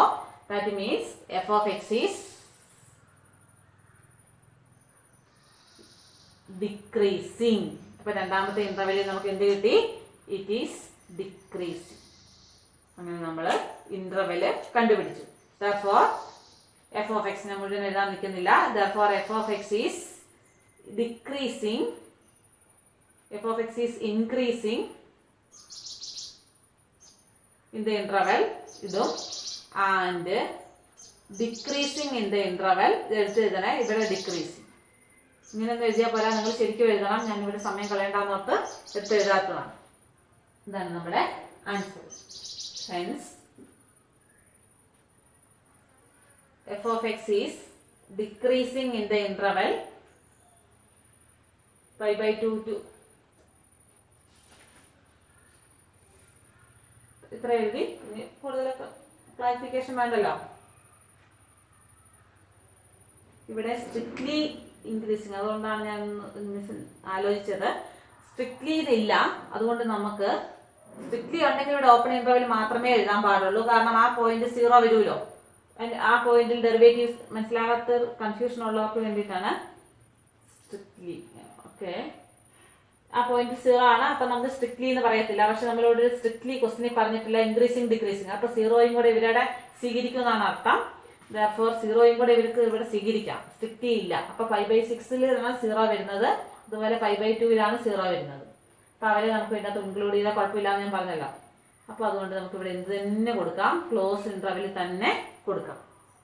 That means f of x is decreasing. അപ്പോൾ രണ്ടാമത്തെ ഇന്റർവെല്ലിൽ നമുക്ക് എന്ത് കിട്ടി? It is decreasing. അങ്ങനെ നമ്മൾ ഇന്റർവെല് കണ്ടുപിടിച്ചു. therefore f of x നെ മുഴുവൻ എഴുതാൻ നിൽക്കുന്നില്ല. therefore f of x is decreasing, f of x is increasing in the interval ഇതും and decreasing in the interval എടുത്ത് എഴുതണേ. ഇവിടെ decreasing ഇങ്ങനെ ഒന്ന് എഴുതിയാൽ പോരാ, നിങ്ങൾ ശരിക്കും എഴുതണം. ഞാനിവിടെ സമയം കളയേണ്ടെന്ന് ഓർത്ത് എടുത്ത് എഴുതാത്തതാണ്. ഇതാണ് നമ്മുടെ answer. Hence f of x is decreasing in the interval pi by 2 to ഇത്ര എഴുതി. കൂടുതൽ ക്ലാരിഫിക്കേഷൻ വേണ്ടല്ലോ. ഇവിടെ സ്ട്രിക്ട്ലി ഇൻക്രീസിങ്, അതുകൊണ്ടാണ് ഞാൻ ആലോചിച്ചത്. സ്ട്രിക്ട്ലി ഇതില്ല, അതുകൊണ്ട് നമുക്ക് സ്ട്രിക്ട്ലി ഉണ്ടെങ്കിൽ ഇവിടെ ഓപ്പൺ ഇന്റർവെൽ മാത്രമേ എഴുതാൻ പാടുള്ളൂ. കാരണം ആ പോയിന്റ് 0 വരുമല്ലോ. ആ പോയിന്റിൽ ഡെറിവേറ്റീവ് മനസ്സിലാകാത്ത കൺഫ്യൂഷൻ ഉള്ളവർക്ക് വേണ്ടിയിട്ടാണ് സ്ട്രിക്ട്ലി. ഓക്കെ, ആ പോയിന്റ് 0 ആണ്. അപ്പൊ നമുക്ക് സ്ട്രിക്ട്ലി എന്ന് പറയത്തില്ല. പക്ഷെ നമ്മളോട് സ്ട്രിക്ട്ലി ക്വസ്റ്റിനെ പറഞ്ഞിട്ടില്ല ഇൻക്രീസിങ് ഡിക്രീസിങ്. അപ്പൊ 0യും കൂടെ ഇവരുടെ സ്വീകരിക്കും എന്നാണ് അർത്ഥം. therefore 0യും കൂടെ ഇവർക്ക് ഇവിടെ സ്വീകരിക്കാം. സ്ട്രിക്ട്ലി ഇല്ല. അപ്പൊ 5/6 0 വരുന്നത്, അതുപോലെ 5/2 0 വരുന്നത്. അപ്പൊ അവരെ നമുക്ക് ഇതിനകത്ത് ഇൻക്ലൂഡ് ചെയ്താൽ കുഴപ്പമില്ലാന്ന് ഞാൻ പറഞ്ഞല്ലോ. അപ്പൊ അതുകൊണ്ട് നമുക്ക് ഇവിടെ എന്ത് തന്നെ കൊടുക്കാം, ക്ലോസ് ഇന്റർവെല്ലിൽ തന്നെ കൊടുക്കാം.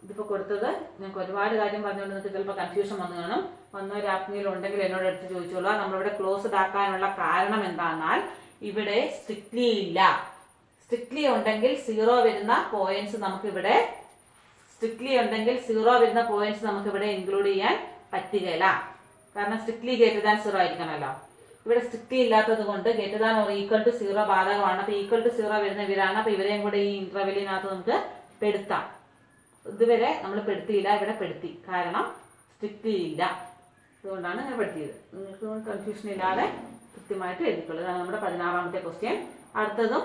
ഇതിപ്പോ കൊടുത്തത് ഞങ്ങൾക്ക് ഒരുപാട് കാര്യം പറഞ്ഞുകൊണ്ട് നിങ്ങൾക്ക് ചിലപ്പോൾ കൺഫ്യൂഷൻ വന്നു കാണും. വന്നവരാർക്കെങ്കിലും ഉണ്ടെങ്കിൽ എന്നോട് എടുത്ത് ചോദിച്ചോളൂ. നമ്മളിവിടെ ക്ലോസ്ഡ് ആക്കാനുള്ള കാരണം എന്താണെന്നാൽ ഇവിടെ സ്ട്രിക്ട്ലി ഇല്ല. സ്ട്രിക്ട്ലി ഉണ്ടെങ്കിൽ 0 വരുന്ന പോയിന്റ്സ് നമുക്കിവിടെ ഇൻക്ലൂഡ് ചെയ്യാൻ പറ്റുകയില്ല. കാരണം സ്ട്രിക്ട്ലി >0 ആയിരിക്കണമല്ലോ. ഇവിടെ സ്ട്രിക്ട്ലി ഇല്ലാത്തത് കൊണ്ട് >= 0 ബാധകമാണ്. അപ്പൊ =0 വരുന്ന ഇവരാണ്. അപ്പൊ ഇവരെയും കൂടെ ഈ ഇന്റർവെല്ലിനകത്ത് നമുക്ക് പെടുത്താം. ഇതുവരെ നമ്മൾ പെടുത്തിയില്ല, ഇവിടെ പെടുത്തി. കാരണം സ്ട്രിക്ട്ലി ഇല്ല, അതുകൊണ്ടാണ് ഞാൻ പെടുത്തിയത്. നിങ്ങൾക്ക് കൺഫ്യൂഷൻ ഇല്ലാതെ കൃത്യമായിട്ട് എഴുതിക്കൊള്ളൂ. ഇതാണ് നമ്മുടെ 16ാമത്തെ ക്വസ്റ്റ്യൻ. അടുത്തതും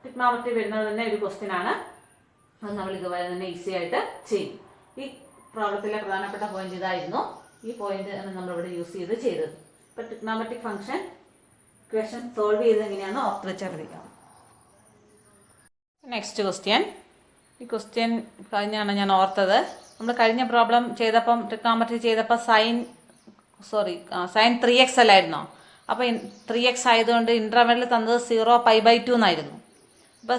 ട്രിഗ്നോമെട്രി വരുന്നത് തന്നെ ഒരു ക്വസ്റ്റ്യൻ ആണ്. അത് നമ്മൾ ഇതുപോലെ തന്നെ ഈസി ആയിട്ട് ചെയ്യും. ഈ പ്രോബ്ലത്തിലെ പ്രധാനപ്പെട്ട പോയിന്റ് ഇതായിരുന്നു. ഈ പോയിന്റ് ആണ് നമ്മളിവിടെ യൂസ് ചെയ്തത്. ഇപ്പൊ ട്രിഗ്നോമെട്രിക് ഫംഗ്ഷൻ ഇക്വേഷൻ സോൾവ് ചെയ്ത് എങ്ങനെയാണെന്ന് ഓർത്ത് വെച്ചാൽ പഠിക്കാം. Next question. ഈ ക്വസ്റ്റ്യൻ കഴിഞ്ഞാണ് ഞാൻ ഓർത്തത്. നമ്മൾ കഴിഞ്ഞ പ്രോബ്ലം ചെയ്തപ്പം ട്രിഗ്നോമെട്രി ചെയ്തപ്പോൾ sin 3x അല്ലായിരുന്നോ? അപ്പോൾ 3x ആയതുകൊണ്ട് ഇൻ്റർവെല്ലിൽ തന്നത് 0 π/2 എന്നായിരുന്നു. അപ്പോൾ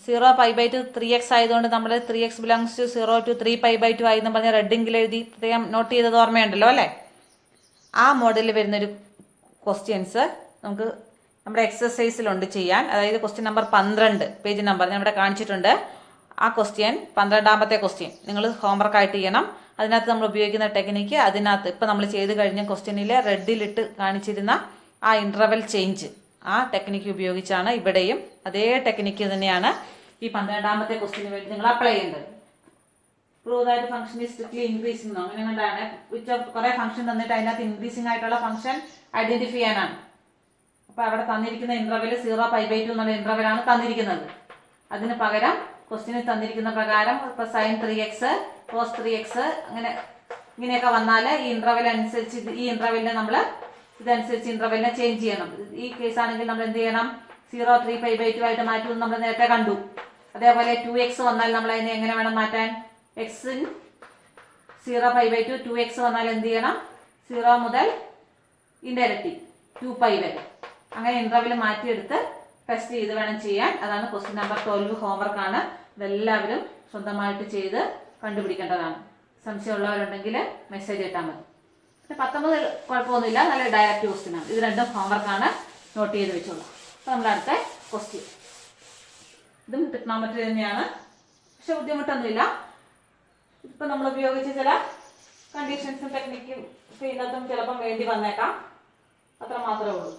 0 π/2 3x ആയതുകൊണ്ട് നമ്മൾ 3x belongs to 0 to 3 π/2 ആയി എന്ന് പറഞ്ഞ് റെഡിങ്കിൽ എഴുതി പ്രത്യേകം നോട്ട് ചെയ്തത് ഓർമ്മയുണ്ടല്ലോ അല്ലേ? ആ മോഡലിൽ വരുന്നൊരു ക്വസ്റ്റ്യൻസ് നമുക്ക് നമ്മുടെ എക്സസൈസിലുണ്ട് ചെയ്യാൻ. അതായത് ക്വസ്റ്റ്യൻ നമ്പർ 12 പേജ് നമ്പർ ഞാൻ ഇവിടെ കാണിച്ചിട്ടുണ്ട്. ആ ക്വസ്റ്റ്യൻ 12ാമത്തെ ക്വസ്റ്റ്യൻ നിങ്ങൾ ഹോംവർക്ക് ആയിട്ട് ചെയ്യണം. അതിനകത്ത് നമ്മൾ ഉപയോഗിക്കുന്ന ടെക്നിക്ക്, അതിനകത്ത് ഇപ്പം നമ്മൾ ചെയ്ത് കഴിഞ്ഞ ക്വസ്റ്റ്യനിൽ റെഡിലിട്ട് കാണിച്ചിരുന്ന ആ ഇൻ്റർവെൽ ചേഞ്ച്, ആ ടെക്നിക്ക് ഉപയോഗിച്ചാണ് ഇവിടെയും അതേ ടെക്നിക്ക് തന്നെയാണ് ഈ 12ാമത്തെ ക്വസ്റ്റ്യന് വേണ്ടി നിങ്ങൾ അപ്ലൈ ചെയ്യേണ്ടത്. Prove that function is strictly increasing അങ്ങനെ കൊണ്ടാണ് കുറേ ഫംഗ്ഷൻ തന്നിട്ട് അതിനകത്ത് ഇൻക്രീസിംഗ് ആയിട്ടുള്ള ഫംഗ്ഷൻ ഐഡന്റിഫൈ ചെയ്യാനാണ്. അപ്പോൾ അവിടെ തന്നിരിക്കുന്ന ഇൻ്റർവെൽ 0 π/2 എന്നുള്ള ഇൻ്റർവെലാണ് തന്നിരിക്കുന്നത്. അതിന് പകരം ക്വസ്റ്റ്യനിൽ തന്നിരിക്കുന്ന പ്രകാരം ഇപ്പോൾ sin 3x cos 3x ഇങ്ങനെയൊക്കെ വന്നാൽ ഈ ഇൻ്റർവെൽ അനുസരിച്ച് ഈ ഇൻ്റർവെല്ലിനെ നമ്മൾ ഇതനുസരിച്ച് ഇൻ്റർവെല്ലിനെ ചേഞ്ച് ചെയ്യണം. ഈ കേസാണെങ്കിൽ നമ്മൾ എന്ത് ചെയ്യണം? 0 3 π/2 ആയിട്ട് മാറ്റുമെന്ന് നമ്മൾ നേരത്തെ കണ്ടു. അതേപോലെ 2x വന്നാൽ നമ്മൾ അതിനെ എങ്ങനെ വേണം മാറ്റാൻ? x 0 π/2 2x വന്നാൽ എന്ത് ചെയ്യണം? 0 മുതൽ ഇൻഡയറക്റ്റ് 2π വരെ അങ്ങനെ ഇൻ്റർവെൽ മാറ്റിയെടുത്ത് ടെസ്റ്റ് ചെയ്ത് വേണം ചെയ്യാൻ. അതാണ് ക്വസ്റ്റ്യൻ നമ്പർ 12 ഹോംവർക്ക് ആണ്. ഇതെല്ലാവരും സ്വന്തമായിട്ട് ചെയ്ത് കണ്ടുപിടിക്കേണ്ടതാണ്. സംശയമുള്ളവരുണ്ടെങ്കിൽ മെസ്സേജ് ഇട്ടാൽ മതി. 19 കുഴപ്പമൊന്നുമില്ല, നല്ല ഡയറക്റ്റ് ക്വസ്റ്റ്യൻ ആണ്. ഇത് രണ്ടും ഹോംവർക്കാണ്, നോട്ട് ചെയ്ത് വെച്ചോളാം. അപ്പോൾ നമ്മുടെ അടുത്ത ക്വസ്റ്റ്യൻ ഇതും ട്രിഗ്നോമെട്രി തന്നെയാണ്, പക്ഷെ ബുദ്ധിമുട്ടൊന്നുമില്ല. ഇപ്പം നമ്മൾ ഉപയോഗിച്ച ചില കണ്ടീഷൻസും ടെക്നിക്കും ഇതിനകത്തും ചിലപ്പം വേണ്ടി വന്നേക്കാം. അത്ര മാത്രമേ ഉള്ളൂ.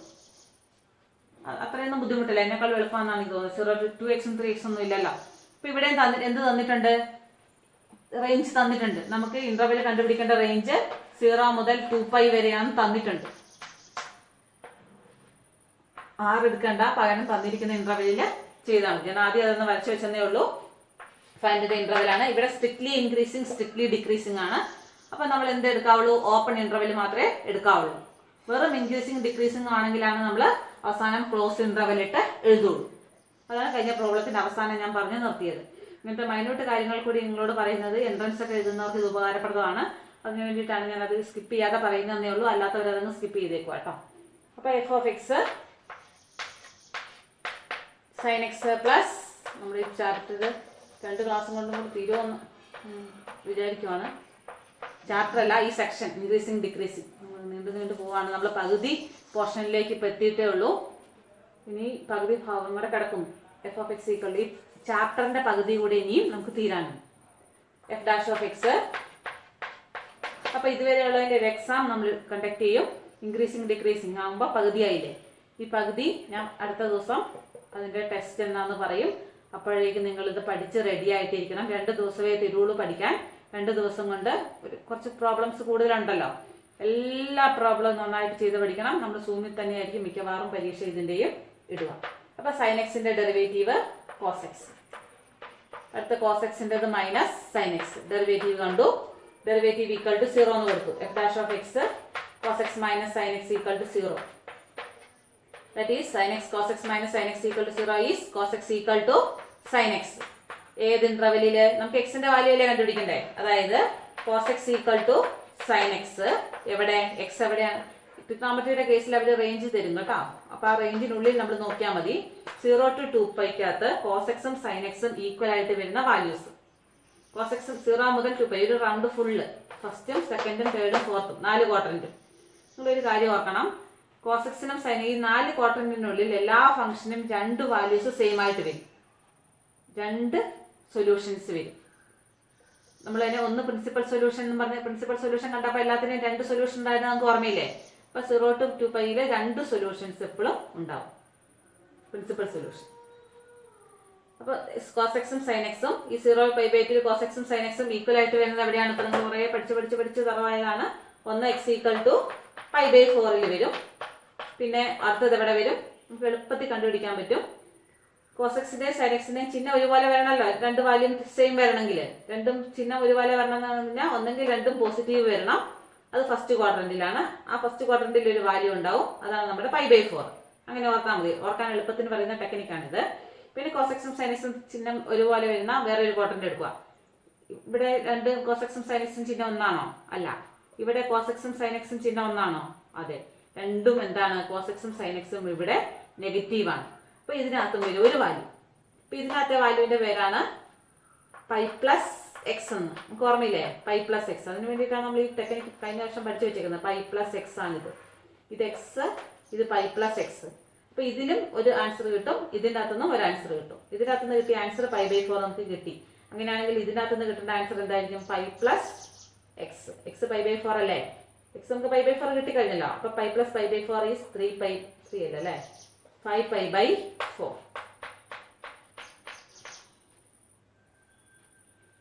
അത്രയൊന്നും ബുദ്ധിമുട്ടില്ല. എന്നെക്കാൾ എളുപ്പമാണെന്നാണ് എനിക്ക് തോന്നുന്നത്. 0 2x 3x ഒന്നും ഇല്ലല്ലോ. അപ്പോൾ ഇവിടെ എന്ത് തന്നിട്ടുണ്ട്? റേഞ്ച് തന്നിട്ടുണ്ട്. നമുക്ക് ഇന്റർവെൽ കണ്ടുപിടിക്കേണ്ട റേഞ്ച് 0 മുതൽ 2π വരെയാണ് തന്നിട്ടുണ്ട്. 6 എടുക്കേണ്ട, പകരം തന്നിരിക്കുന്ന ഇന്റർവെല്ലിൽ ചെയ്താൽ മതി. ഞാൻ ആദ്യം അതൊന്ന് വരച്ചു വെച്ചതേ ഉള്ളൂ. ഫൈൻഡ് ദ ഇന്റർവെൽ ആണ്. ഇവിടെ സ്ട്രിക്ട്ലി ഇൻക്രീസിങ് സ്ട്രിക്ട്ലി ഡിക്രീസിങ് ആണ്. അപ്പൊ നമ്മൾ എന്ത് എടുക്കാവുള്ളൂ? ഓപ്പൺ ഇന്റർവെൽ മാത്രമേ എടുക്കാവുള്ളൂ. വെറും ഇൻക്രീസിങ് ഡിക്രീസിങ് ആണെങ്കിലാണ് നമ്മൾ അവസാനം ക്ലോസ് ഇന്റർവെൽ ഇട്ട് എഴുതുള്ളൂ. അതാണ് കഴിഞ്ഞ പ്രോബ്ലത്തിന്റെ അവസാനം ഞാൻ പറഞ്ഞു നിർത്തിയത്. ഇങ്ങനത്തെ മൈന്യൂട്ട് കാര്യങ്ങൾ കൂടി നിങ്ങളോട് പറയുന്നത് എൻട്രൻസ് ഒക്കെ എഴുതുന്നവർക്ക് ഇത് ഉപകാരപ്രദമാണ്. അതിന് വേണ്ടിയിട്ടാണ് ഞാൻ അത് സ്കിപ്പ് ചെയ്യാതെ പറയുന്നതേ ഉള്ളൂ. അല്ലാത്തവരതൊന്ന് സ്കിപ്പ് ചെയ്തേക്കും കേട്ടോ. അപ്പൊ f of x sine x plus നമ്മൾ ഈ ചാപ്റ്റർ 2 ക്ലാസ്സും കൊണ്ടും കൂടി തീരുമെന്ന് വിചാരിക്കുവാണ്. ചാപ്റ്റർ അല്ല, ഈ സെക്ഷൻ ഇൻക്രീസിങ് ഡിക്രീസിങ് നീണ്ടു പോവാണ്. നമ്മൾ പകുതി പോർഷനിലേക്ക് ഇപ്പം എത്തിയിട്ടേ ഉള്ളൂ. ഇനി പകുതി ഭാഗം കൂടെ കിടക്കും. എഫ് ഓഫ് എക്സ് ഈക്വൽ ഈ ചാപ്റ്ററിന്റെ പകുതി കൂടെ ഇനിയും നമുക്ക് തീരാനുണ്ട്. F dash of x. അപ്പൊ ഇതുവരെയുള്ളതിന്റെ ഒരു എക്സാം നമ്മൾ കണ്ടക്ട് ചെയ്യും. ഇൻക്രീസിങ് ഡിക്രീസിങ് ആകുമ്പോൾ പകുതിയായില്ലേ. ഈ പകുതി ഞാൻ അടുത്ത ദിവസം അതിന്റെ ടെസ്റ്റ് എന്നാന്ന് പറയും. അപ്പോഴേക്കും നിങ്ങൾ ഇത് പഠിച്ച് റെഡി ആയിട്ടിരിക്കണം. 2 ദിവസമേ തിരുവുള്ളൂ പഠിക്കാൻ. 2 ദിവസം കൊണ്ട് കുറച്ച് പ്രോബ്ലംസ് കൂടുതലുണ്ടല്ലോ. എല്ലാ പ്രോബ്ലവും നന്നായിട്ട് ചെയ്ത് പഠിക്കണം. നമ്മൾ സൂമിൽ തന്നെയായിരിക്കും മിക്കവാറും പരീക്ഷ ഇതിന്റെയും ഇടുക. അപ്പൊ സൈൻ എക്സിന്റെ ഡെറിവേറ്റീവ് കോസ് എക്സ്. അടുത്ത കോസ് എക്സിൻ്റെത് മൈനസ് സൈൻ എക്സ്. ഡെറിവേറ്റീവ് കണ്ടു. ഡെറിവേറ്റീവ് ഈക്വൽ ടു 0 എന്ന് കൊടുത്തു. F dash of x cos x minus sine x equal to 0. That is sin x cos x minus sin x equal to 0 is cos x equal to sin x. ഏത് ഇന്റർവെല്ലില് നമുക്ക് x ന്റെ വാല്യൂ അല്ലേ കണ്ടുപിടിക്കണ്ടേ? അതായത് cos x equal to sin x. എവിടെ x എവിടെയാണ്? ട്രിഗണോമെട്രിയുടെ കേസിൽ അവർ റേഞ്ച് തരും കേട്ടോ. അപ്പൊ ആ റേഞ്ചിനുള്ളിൽ നമ്മൾ നോക്കിയാൽ മതി. 0 to 2πക്കകത്ത് cos x ഉം sin x ഉം ഈക്വൽ ആയിട്ട് വരുന്ന വാല്യൂസ്. cos x 0 മുതൽ 2π ഒരു റൗണ്ട് ഫുള്ള്, ഫസ്റ്റും സെക്കൻഡും തേർഡും ഫോർത്തും 4 ക്വാഡ്രന്റും. നിങ്ങളൊരു കാര്യം ഓർക്കണം, cos x നും sin ഈ 4 ക്വാഡ്രന്റിനുള്ളിൽ എല്ലാ ഫംഗ്ഷനും 2 വാല്യൂസ് സെയിം ആയിട്ട് വരും. 2 സൊല്യൂഷൻസ് വരും. നമ്മൾ അതിനെ ഒന്ന് പ്രിൻസിപ്പൽ സൊല്യൂഷൻ എന്ന് പറഞ്ഞ പ്രിൻസിപ്പൽ സൊല്യൂഷൻ കണ്ടപ്പോൾ എല്ലാത്തിനും 2 സൊല്യൂഷൻ ഉണ്ടായിരുന്നു നമുക്ക് ഓർമ്മയില്ലേ? അപ്പൊ 0 to 2πയിലെ 2 സൊല്യൂഷൻസ് എപ്പോഴും ഉണ്ടാവും, പ്രിൻസിപ്പൽ സൊല്യൂഷൻ. അപ്പൊ cos x ഉം sin x ഉം ഈ 0π/2 cos x ഉം sin x ഉം ഈക്വൽ ആയിട്ട് വരുന്നത് എവിടെയാണ്? ഇപ്പൊ നിങ്ങൾ കുറെ പഠിച്ച് തറവായതാണ്. ഒന്ന് x ഈക്വൽ ടു π/4 വരും. പിന്നെ അടുത്തത് എവിടെ വരും? നമുക്ക് എളുപ്പത്തിൽ കണ്ടുപിടിക്കാൻ പറ്റും. cos xന്റെയും sin xന്റെയും ചിഹ്നം ഒരുപോലെ വരണമല്ലോ. 2 വാല്യൂ സെയിം വരണമെങ്കിൽ രണ്ടും ചിഹ്നം ഒരുപോലെ വരണം എന്ന് പറഞ്ഞാൽ ഒന്നെങ്കിൽ രണ്ടും പോസിറ്റീവ് വരണം. അത് ഫസ്റ്റ് ക്വാഡ്രന്റിലാണ്. ആ ഫസ്റ്റ് ക്വാഡ്രന്റിൽ ഒരു വാല്യൂ ഉണ്ടാവും. അതാണ് നമ്മുടെ π/4. അങ്ങനെ ഓർത്താൽ മതി. ഓർക്കാൻ എളുപ്പത്തിന് പറയുന്ന ടെക്നിക്കാണിത്. പിന്നെ cos x ഉം sin x ഉം ചിഹ്നം ഒരുപോലെ വരുന്ന വേറെ ഒരു ക്വാഡ്രന്റ് എടുക്കുക. ഇവിടെ രണ്ട് cos x ഉം sin x ഉം ചിഹ്നം ഒന്നാണോ? അല്ല. ഇവിടെ cos x ഉം sin x ഉം ചിഹ്നം ഒന്നാണോ? അതെ. രണ്ടും എന്താണ്? cos x ഉം sin x ഉം ഇവിടെ നെഗറ്റീവ് ആണ്. അപ്പൊ ഇതിനകത്തും വരും ഒരു വാല്യൂ. അപ്പൊ ഇതിനകത്തെ വാല്യൂവിന്റെ പേരാണ് π+x എന്ന്. നമുക്ക് ഓർമ്മയില്ലേ? π+x. അതിന് വേണ്ടിയിട്ടാണ് നമ്മൾ ഈ ടെക്നിക്ക് കഴിഞ്ഞ വർഷം പഠിച്ചു വെച്ചേക്കുന്നത്. π+x ആണിത്. ഇത് x, ഇത് π+x. അപ്പൊ ഇതിലും ഒരു ആൻസർ കിട്ടും, ഇതിൻ്റെ അകത്തുനിന്നും ഒരു ആൻസർ കിട്ടും. ഇതിൻ്റെ അകത്തുനിന്ന് കിട്ടിയ ആൻസർ π/4 നമുക്ക് കിട്ടി. അങ്ങനെയാണെങ്കിൽ ഇതിൻ്റെ അകത്തുനിന്ന് കിട്ടേണ്ട ആൻസർ എന്തായിരിക്കും? π+x. x π/4 അല്ലേ? x നമുക്ക് π/4 കിട്ടിക്കഴിഞ്ഞല്ലോ. അപ്പൊ π+π/4 ഈസ് 3 അല്ലേ? 5π/4.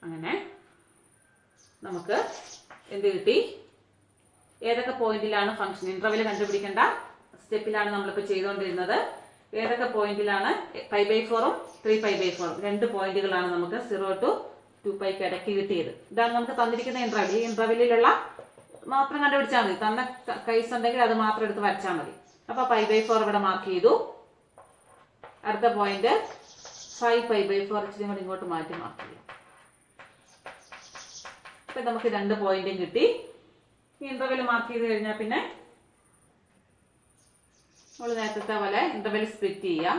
അങ്ങനെ നമുക്ക് എന്ത് കിട്ടി? ഏതൊക്കെ പോയിന്റിലാണ് ഫംഗ്ഷൻ ഇന്റർവെൽ കണ്ടുപിടിക്കേണ്ട സ്റ്റെപ്പിലാണ് നമ്മളിപ്പോൾ ചെയ്തുകൊണ്ടിരുന്നത്. ഏതൊക്കെ പോയിന്റിലാണ് π/4 ഉം 3π/4 2 പോയിന്റുകളാണ് നമുക്ക് 0 to 2πക്ക് ഇടയ്ക്ക് കിട്ടിയത്. ഇതാണ് നമുക്ക് തന്നിരിക്കുന്ന ഇന്റർവെൽ. ഈ ഇന്റർവെല്ലിലുള്ള മാത്രം കണ്ടുപിടിച്ചാൽ മതി. തന്ന കേസ് ഉണ്ടെങ്കിൽ അത് മാത്രം എടുത്ത് വരച്ചാൽ മതി. അപ്പൊ π/4 ഇവിടെ മാർക്ക് ചെയ്തു. അടുത്ത പോയിന്റ് 5π/4 ഇച്ചിരി കൂടി ഇങ്ങോട്ട് മാറ്റി മാർക്ക് ചെയ്യാം. അപ്പൊ നമുക്ക് 2 പോയിന്റും കിട്ടി. ഈ ഇന്റർവെൽ മാർക്ക് ചെയ്ത് കഴിഞ്ഞാൽ പിന്നെ നമ്മൾ നേരത്തെ പോലെ ഇന്റർവെൽ സ്പ്ലിറ്റ് ചെയ്യാം.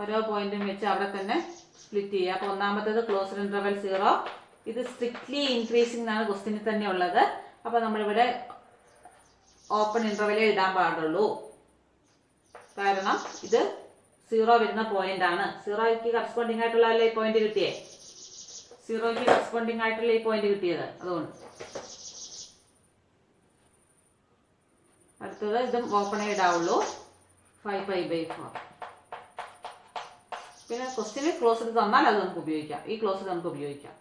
ഓരോ പോയിന്റും വെച്ച് അവിടെ തന്നെ സ്പ്ലിറ്റ് ചെയ്യുക. അപ്പൊ ഒന്നാമത്തേത് ക്ലോസ്ഡ് ഇന്റർവെൽ 0. ഇത് സ്ട്രിക്ട്ലി ഇൻക്രീസിംഗ് എന്നാണ് ക്വസ്റ്റ്യനിൽ തന്നെ ഉള്ളത്. അപ്പൊ നമ്മളിവിടെ ഓപ്പൺ ഇന്റർവെലേ ഇടാൻ പാടുള്ളൂ. കാരണം ഇത് 0 വരുന്ന പോയിന്റ് ആണ്. 0ക്ക് കറസ്പോണ്ടിങ് ആയിട്ടുള്ള ഈ പോയിന്റ് കിട്ടിയേ. 0ക്ക് കറസ്പോണ്ടിങ് ആയിട്ടുള്ള ഈ പോയിന്റ് കിട്ടിയത്. അതുകൊണ്ട് അടുത്തത് ഇതും ഓപ്പണേ ഇടാവുള്ളൂ. 5π/4. പിന്നെ ക്വസ്റ്റ്യന് ക്ലോസ്ഡ് തന്നാൽ അത് നമുക്ക് ഉപയോഗിക്കാം. ഈ ക്ലോസ്ഡ് നമുക്ക് ഉപയോഗിക്കാം.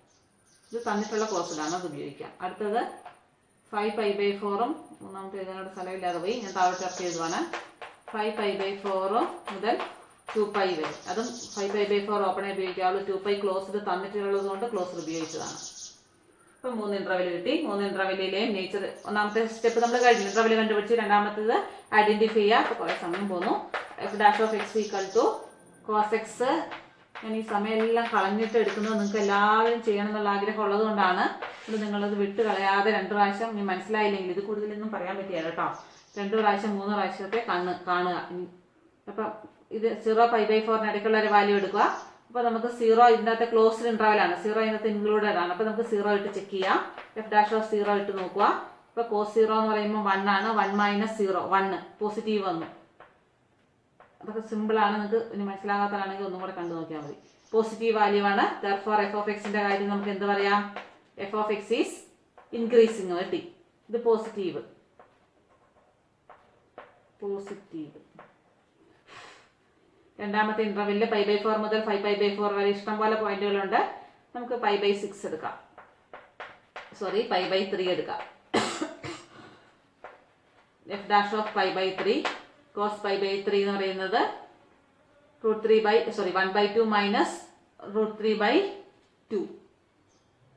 ഇത് തന്നിട്ടുള്ള ക്ലോസ്ഡാണ്, അത് ഉപയോഗിക്കാം. അടുത്തത് 5π/4 മൂന്നാമത്തെ എഴുതാനോട് സ്ഥലമില്ലാതെ പോയി. ഞാൻ താഴെ ചർച്ച ചെയ്തതാണ്. 5π/4 മുതൽ 2π വരെ. അതും 5π/4 ഓപ്പൺ ഉപയോഗിക്കാവുള്ളൂ. 2π ക്ലോസ്ഡ് തന്നിട്ടുള്ളത് കൊണ്ട് ക്ലോസ്ഡ് ഉപയോഗിച്ചതാണ്. ഇപ്പം 3 ഇൻ്റർവെൽ കിട്ടി. 3 ഇൻ്റർവെല്ലിലെയും നേച്ചർ ഒന്നാമത്തെ സ്റ്റെപ്പ് നമ്മൾ കഴിഞ്ഞു. ഇൻ്റർവെൽ കണ്ടുപിടിച്ച് രണ്ടാമത്തേത് ഐഡന്റിഫൈ ചെയ്യുക. അപ്പോൾ കുറേ സമയം പോന്നു. f'(x) cos x. ഞാൻ ഈ സമയമെല്ലാം കളഞ്ഞിട്ട് എടുക്കുന്നത് നിങ്ങൾക്ക് എല്ലാവരും ചെയ്യണം എന്നുള്ള ആഗ്രഹം ഉള്ളത് കൊണ്ടാണ്. ഇത് നിങ്ങളത് വിട്ട് കളയാതെ 2 പ്രാവശ്യം ഇനി മനസ്സിലായില്ലെങ്കിൽ ഇത് കൂടുതലൊന്നും പറയാൻ പറ്റില്ല കേട്ടോ. 2 പ്രാവശ്യം 3 പ്രാവശ്യമൊക്കെ കാണുക. അപ്പം ഇത് 0π/4 ഇടയ്ക്കുള്ള ഒരു വാല്യൂ എടുക്കുക. അപ്പോൾ നമുക്ക് 0 ഇതിനകത്ത് ക്ലോസ്ഡ് ഇൻ്റർവെലാണ്. 0 ഇതിനകത്ത് ഇൻക്ലൂഡഡ് ആണ്. അപ്പോൾ നമുക്ക് 0 ഇട്ട് ചെക്ക് ചെയ്യാം. f'(0) ഇട്ട് നോക്കുക. ഇപ്പോൾ cos 0 എന്ന് പറയുമ്പോൾ 1 ആണ്. 1 - 0 1 പോസിറ്റീവ് വന്നു. അതൊക്കെ സിമ്പിളാണ്. നിങ്ങൾക്ക് ഇനി മനസ്സിലാകാത്തതാണെങ്കിൽ ഒന്നും കൂടെ കണ്ടു നോക്കിയാൽ മതി. പോസിറ്റീവ് വാല്യൂ ആണ്. therefore f(x)ന്റെ കാര്യം നമുക്ക് എന്ത് പറയാം? f(x) ഈസ് ഇൻക്രീസിങ് കിട്ടി. ഇത് പോസിറ്റീവ്. രണ്ടാമത്തെ ഇന്റർവെല്ലിൽ π/4 മുതൽ 5π/4 വരെ ഇഷ്ടം പോലെ പോയിന്റുകളുണ്ട്. നമുക്ക് π/6 എടുക്കാം. π/3 എടുക്കാം. f'(π/3) cos π/3 എന്ന് പറയുന്നത് 1/2 മൈനസ് √3/2.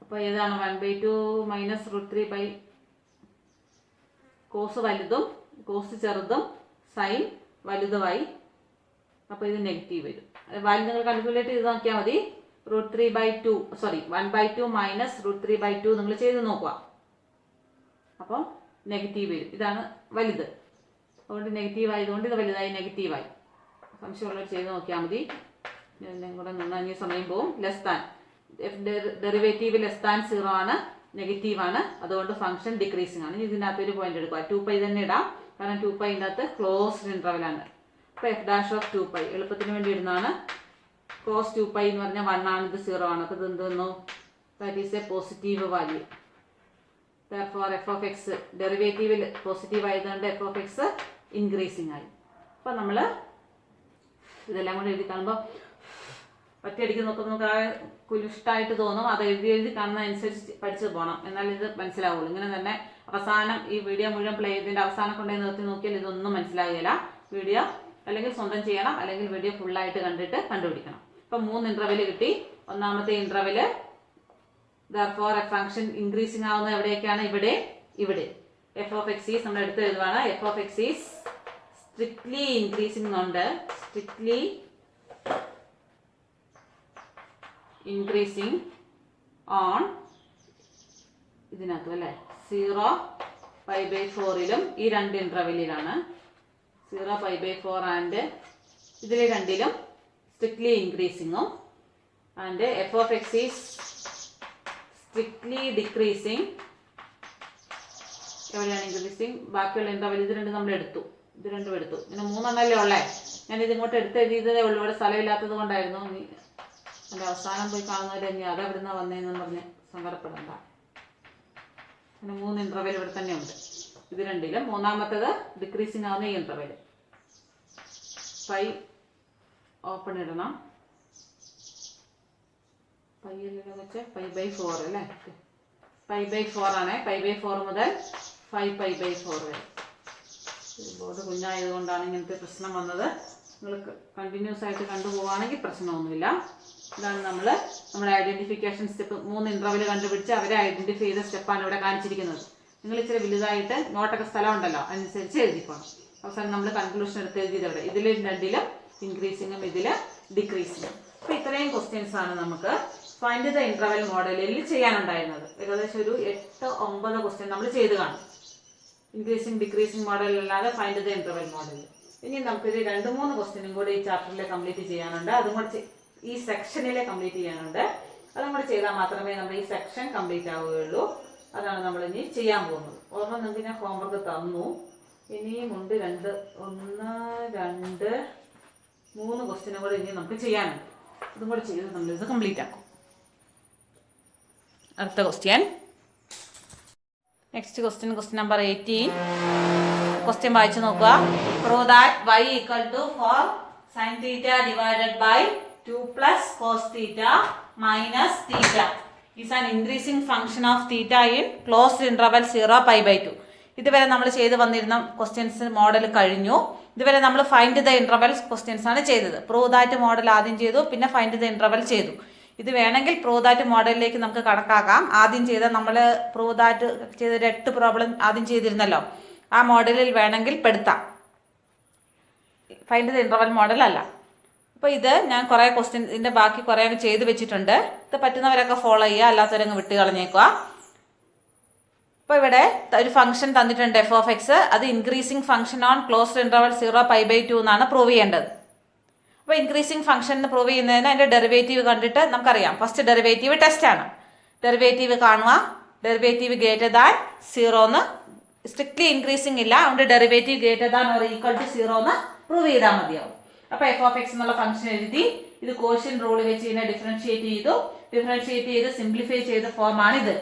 അപ്പോൾ ഏതാണ് 1/2 മൈനസ് √3/? കോസ് വലുതും കോസ് ചെറുതും സൈൻ വലുതുമായി. അപ്പോൾ ഇത് നെഗറ്റീവ് വരും. വാല്യൂ നിങ്ങൾ കാൽക്കുലേറ്റ് ചെയ്ത് നോക്കിയാൽ മതി. 1/2 മൈനസ് √3/2 നിങ്ങൾ ചെയ്ത് നോക്കുക. അപ്പോൾ നെഗറ്റീവ് വരും. ഇതാണ് വലുത്. അതുകൊണ്ട് നെഗറ്റീവ് ആയതുകൊണ്ട് ഇത് വലുതായി നെഗറ്റീവായി. സംശയമുള്ളവർ ചെയ്ത് നോക്കിയാൽ മതി. എല്ലാം കൂടെ നിന്നാൽ സമയം പോവും. ഡെറിവേറ്റീവ് <0 ആണ്, നെഗറ്റീവ് ആണ്. അതുകൊണ്ട് ഫംഗ്ഷൻ ഡിക്രീസിങ് ആണ്. ഇതിനകത്ത് ഒരു പോയിന്റ് എടുക്കുക. 2π തന്നെ ഇടാം. കാരണം 2π ഇതിനകത്ത് ക്ലോസ്ഡ് ഇൻ്റർവെലാണ്. അപ്പോൾ f'(2π) എളുപ്പത്തിന് വേണ്ടി ഇടുന്നതാണ്. cos 2π എന്ന് പറഞ്ഞാൽ 1 ആണ്. ഇത് 0 ആണ്. അപ്പോൾ ഇത് എന്ത് വന്നു? That is a positive value. therefore f(x) ഡെറിവേറ്റീവിൽ പോസിറ്റീവ് ആയതുകൊണ്ട് f(x) ഇൻക്രീസിങ് ആയി. അപ്പോൾ നമ്മൾ ഇതെല്ലാം കൂടെ എഴുതി കാണുമ്പോൾ ഒറ്റയടിക്ക് നോക്കുമ്പോൾ നമുക്ക് കുലിഷ്ടായിട്ട് തോന്നും. അത് എഴുതി കാണുന്ന അനുസരിച്ച് പഠിച്ചു പോകണം. എന്നാൽ ഇത് മനസ്സിലാവുള്ളൂ. ഇങ്ങനെ തന്നെ അവസാനം ഈ വീഡിയോ മുഴുവൻ പ്ലേ ചെയ്തതിൻ്റെ അവസാനം കൊണ്ടുപോയി നിർത്തി നോക്കിയാൽ ഇതൊന്നും മനസ്സിലാകില്ല. വീഡിയോ അല്ലെങ്കിൽ സ്വന്തം ചെയ്യണം, അല്ലെങ്കിൽ വീഡിയോ ഫുള്ളായിട്ട് കണ്ടിട്ട് കണ്ടുപിടിക്കണം. ഇപ്പം 3 ഇൻ്റർവെൽ കിട്ടി. ഒന്നാമത്തെ ഇൻ്റർവെൽ therefore ഫംഗ്ഷൻ ഇൻക്രീസിങ് ആവുന്നത് എവിടെയൊക്കെയാണ്? ഇവിടെ. f(x) ഈസ് നമ്മൾ എടുത്ത് എഴുതുവാണ്. f(x) ഈസ് സ്ട്രിക്ട്ലി ഇൻക്രീസിങ് ഉണ്ട്. സ്ട്രിക്ട്ലി ഇൻക്രീസിങ് ഓൺ ഇതിനകത്തും അല്ലേ 0π/4ലും ഈ 2 ഇൻ്റർവെല്ലിലാണ്. 0π/4 ആൻഡ് ഇതിൽ രണ്ടിലും സ്ട്രിക്ട്ലി ഇൻക്രീസിങ്ങും. And f(x) is strictly decreasing. എവിടെയാണ് ഇൻക്രീസിങ്? ബാക്കിയുള്ള ഇൻ്റർവെൽ ഇത് രണ്ടും നമ്മൾ എടുത്തു. ഇത് രണ്ടും എടുത്തു. പിന്നെ 3 എണ്ണല്ലേ ഉള്ളേ. ഞാൻ ഇതിങ്ങോട്ട് എടുത്ത് എഴുതിയതേ ഉള്ളൂ. ഇവിടെ സ്ഥലമില്ലാത്തത് കൊണ്ടായിരുന്നു. എൻ്റെ അവസാനം പോയി കാണുന്നവർ ഇനി അതെവിടുന്ന വന്നതെന്ന് പറഞ്ഞ് സങ്കടപ്പെടണ്ട. പിന്നെ 3 ഇൻ്റർവെൽ ഇവിടെ തന്നെയുണ്ട്. ഇത് രണ്ടിലും മൂന്നാമത്തേത് ഡിക്രീസിങ് ആവുന്ന ഈ ഇൻ്റർവെൽ. പൈ ഓപ്പൺ ഇടണം. π/4 അല്ലേ? π/4 ആണ്. π/4 മുതൽ 5π/4 വരെ. ബോർഡ് കുഞ്ഞായതുകൊണ്ടാണ് ഇങ്ങനത്തെ പ്രശ്നം വന്നത്. നിങ്ങൾ കണ്ടിന്യൂസ് ആയിട്ട് കണ്ടുപോവുകയാണെങ്കിൽ പ്രശ്നമൊന്നുമില്ല. ഇതാണ് നമ്മുടെ ഐഡന്റിഫിക്കേഷൻ സ്റ്റെപ്പ്. 3 ഇൻ്റർവെൽ കണ്ടുപിടിച്ച് അവരെ ഐഡന്റിഫൈ ചെയ്ത സ്റ്റെപ്പാണ് ഇവിടെ കാണിച്ചിരിക്കുന്നത്. നിങ്ങൾ ഇച്ചിരി വലുതായിട്ട് നോട്ടൊക്കെ സ്ഥലം ഉണ്ടല്ലോ, അനുസരിച്ച് എഴുതിക്കോണം. അവസാനം നമ്മൾ കൺക്ലൂഷൻ എടുത്ത് എഴുതിയത് ഇവിടെ. ഇതിൽ രണ്ടിലും ഇൻക്രീസിങ്ങും ഇതിൽ ഡിക്രീസിങ്ങും. അപ്പോൾ ഇത്രയും ക്വസ്റ്റ്യൻസ് ആണ് നമുക്ക് ഫൈൻഡ് ദ ഇന്റർവെൽ മോഡലിൽ ചെയ്യാനുണ്ടായിരുന്നത്. ഏകദേശം ഒരു 8-9 ക്വസ്റ്റ്യൻ നമ്മൾ ചെയ്ത് കാണും. ഇൻക്രീസിങ് ഡിക്രീസിങ് മോഡലല്ലാതെ ഫൈൻഡ് ദ ഇന്റർവെൽ മോഡൽ. ഇനി നമുക്കൊരു 2-3 ക്വസ്റ്റ്യനും കൂടി ഈ ചാപ്റ്ററിൽ കംപ്ലീറ്റ് ചെയ്യാനുണ്ട്. അതും കൂടെ ഈ സെക്ഷനിലെ കംപ്ലീറ്റ് ചെയ്യാനുണ്ട്. അതും കൂടെ ചെയ്താൽ മാത്രമേ നമ്മൾ ഈ സെക്ഷൻ കംപ്ലീറ്റ് ആവുകയുള്ളൂ. അതാണ് നമ്മൾ ഇനി ചെയ്യാൻ പോകുന്നത്. ഓർമ്മ നിങ്ങൾക്ക് ഞാൻ ഹോംവർക്ക് തന്നു. ഇനിയും ഉണ്ട് 1, 2, 3 ക്വസ്റ്റ്യനും കൂടെ ഇനി നമുക്ക് ചെയ്യാനുണ്ട്. അതും കൂടെ ചെയ്ത് നമ്മളിത് കംപ്ലീറ്റ് ആക്കും. അടുത്ത question, next question number 18. Question വായിച്ചു നോക്കുക. Prove that y = 4 sin θ divided by 2 plus cos θ minus θ is an increasing function of θ in closed interval 0π/2. ഇതുവരെ നമ്മൾ ചെയ്ത് വന്നിരുന്ന ക്വസ്റ്റ്യൻസ് മോഡൽ കഴിഞ്ഞു. ഇതുവരെ നമ്മൾ ഫൈൻഡ് ദ ഇൻ്റർവെൽസ് ക്വസ്റ്റ്യൻസ് ആണ് ചെയ്തത്. പ്രൂവ് ദാറ്റ് മോഡൽ ആദ്യം ചെയ്തു, പിന്നെ ഫൈൻഡ് ദ ഇൻ്റർവെൽ ചെയ്തു. ഇത് വേണമെങ്കിൽ പ്രൂവ് ദാറ്റ് മോഡലിലേക്ക് നമുക്ക് കണക്കാക്കാം. ആദ്യം ചെയ്ത നമ്മൾ പ്രൂവ് ദാറ്റ് ചെയ്തൊരു 8 പ്രോബ്ലം ആദ്യം ചെയ്തിരുന്നല്ലോ, ആ മോഡലിൽ വേണമെങ്കിൽ പെടുത്താം. ഫൈൻഡ് ദ ഇൻ്റർവെൽ മോഡൽ അല്ല. അപ്പോൾ ഇത് ഞാൻ കുറേ ക്വസ്റ്റ്യൻ ഇതിൻ്റെ ബാക്കി കുറേ അങ്ങ് ചെയ്ത് വെച്ചിട്ടുണ്ട്. ഇത് പറ്റുന്നവരൊക്കെ ഫോളോ ചെയ്യുക, അല്ലാത്തവരങ്ങ് വിട്ട് കളഞ്ഞേക്കുക. അപ്പോൾ ഇവിടെ ഒരു ഫംഗ്ഷൻ തന്നിട്ടുണ്ട് എഫ് ഓഫ് എക്സ്. അത് increasing function on closed interval 0π/2 എന്നാണ് പ്രൂവ് ചെയ്യേണ്ടത്. അപ്പോൾ ഇൻക്രീസിങ് ഫംഗ്ഷൻ പ്രൂവ് ചെയ്യുന്നതിന് അതിൻ്റെ ഡെറിവേറ്റീവ് കണ്ടിട്ട് നമുക്കറിയാം. ഫസ്റ്റ് ഡെറിവേറ്റീവ് ടെസ്റ്റാണ്. ഡെറിവേറ്റീവ് കാണുക. ഡെറിവേറ്റീവ് ഗ്രേറ്റർ ദാൻ 0 എന്ന് സ്ട്രിക്ട്ലി ഇൻക്രീസിങ് ഇല്ല, അതുകൊണ്ട് derivative greater than or equal to 0 എന്ന് പ്രൂവ് ചെയ്താൽ മതിയാവും. അപ്പോൾ എഫ് ഓഫ് എക്സ് എന്നുള്ള ഫംഗ്ഷൻ എഴുതി, ഇത് കോഷ്യൻ റൂൾ വെച്ച് ഇതിനെ ഡിഫറൻഷിയേറ്റ് ചെയ്ത് സിംപ്ലിഫൈ ചെയ്ത ഫോമാണിത്.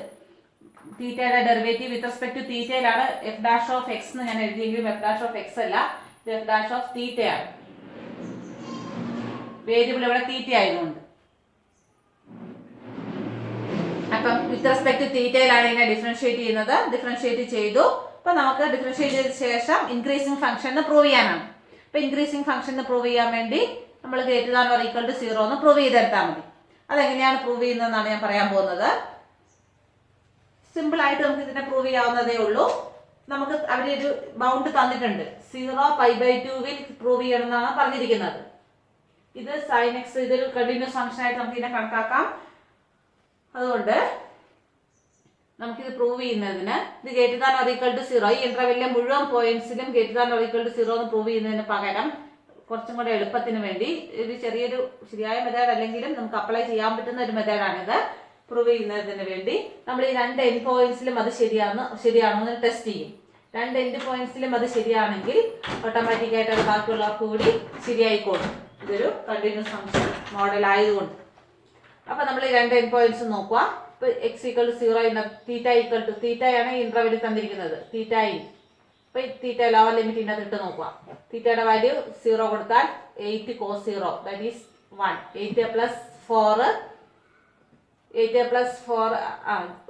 തീറ്റയുടെ ഡെറിവേറ്റീവ് വിത്ത് റെസ്പെക്ട് ടു തീറ്റയിലാണ് എഫ് ഡാഷ് ഓഫ് എക്സ് എന്ന് ഞാൻ എഴുതിയെങ്കിലും എഫ് ഡാഷ് ഓഫ് എക്സ് അല്ല, ഇത് എഫ് ഡാഷ് ഓഫ് തീറ്റയാണ്. വേരിയബിൾ ഇവിടെ തീറ്റ ആയതുകൊണ്ട്. അപ്പം വിത്ത് റെസ്പെക്ട് ടു തീറ്റയിലാണ് ഇതിനെ ഡിഫറൻഷിയേറ്റ് ചെയ്യുന്നത്. ഡിഫറൻഷിയേറ്റ് ചെയ്തു. അപ്പൊ നമുക്ക് ഡിഫറൻഷിയേറ്റ് ചെയ്ത ശേഷം ഇൻക്രീസിങ് ഫംഗ്ഷൻ പ്രൂവ് ചെയ്യാനാണ്. അപ്പൊ ഇൻക്രീസിങ് ഫംഗ്ഷൻ പ്രൂവ് ചെയ്യാൻ വേണ്ടി നമ്മൾ greater than or equal to 0 എന്ന് പ്രൂവ് ചെയ്തെടുത്താൽ മതി. അതെങ്ങനെയാണ് പ്രൂവ് ചെയ്യുന്നതെന്നാണ് ഞാൻ പറയാൻ പോകുന്നത്. സിമ്പിൾ ആയിട്ട് നമുക്ക് ഇതിനെ പ്രൂവ് ചെയ്യാവുന്നതേ ഉള്ളൂ. നമുക്ക് അവരൊരു ബൗണ്ട് തന്നിട്ടുണ്ട്, 0π/2 പ്രൂവ് ചെയ്യണം എന്നാണ് പറഞ്ഞിരിക്കുന്നത്. ഇത് സൈൻ എക്സ്, ഇതൊരു കണ്ടിന്യൂസ് ഫംഗ്ഷൻ ആയിട്ട് നമുക്ക് ഇതിനെ കണക്കാക്കാം. അതുകൊണ്ട് നമുക്കിത് പ്രൂവ് ചെയ്യുന്നതിന് ഇത് greater than or equal to 0, ഈ ഇന്റർവെല്ലിലെ മുഴുവൻ പോയിന്റ്സിലും greater than or equal to 0 എന്ന് പ്രൂവ് ചെയ്യുന്നതിന് പകരം കുറച്ചും കൂടെ എളുപ്പത്തിന് വേണ്ടി ഒരു ചെറിയൊരു ശരിയായ മെത്തേഡ് അല്ലെങ്കിലും നമുക്ക് അപ്ലൈ ചെയ്യാൻ പറ്റുന്ന ഒരു മെത്തേഡാണിത്. പ്രൂവ് ചെയ്യുന്നതിന് വേണ്ടി നമ്മൾ ഈ 2 എൻഡ് പോയിന്റ്സിലും അത് ശരിയാണോ എന്ന് ടെസ്റ്റ് ചെയ്യും. 2 എൻഡ് പോയിന്റ്സിലും അത് ശരിയാണെങ്കിൽ ഓട്ടോമാറ്റിക്കായിട്ട് അത് ബാക്കിയുള്ളവർക്ക് കൂടി ശരിയായിക്കോളും. ഇതൊരു കണ്ടിന്യൂസ് ഫംഗ്ഷൻ മോഡൽ ആയതുകൊണ്ട്. അപ്പൊ നമ്മൾ ഈ 2 എൻഡ് പോയിന്റ്സ് നോക്കുക. ഇപ്പൊ x equal to 0, theta equal to തീറ്റയാണ് ഈ ഇന്റർവെല്ലിൽ തന്നിരിക്കുന്നത്, തീറ്റ ഇൻ. അപ്പൊ തീറ്റ ലോവർ ലിമിറ്റ് ഇതിനകത്ത് ഇട്ട് നോക്കുക. തീറ്റയുടെ വാല്യൂ 0 കൊടുത്താൽ 8 cos 0 ദാറ്റ് ഈസ് 1. 8 പ്ലസ് 4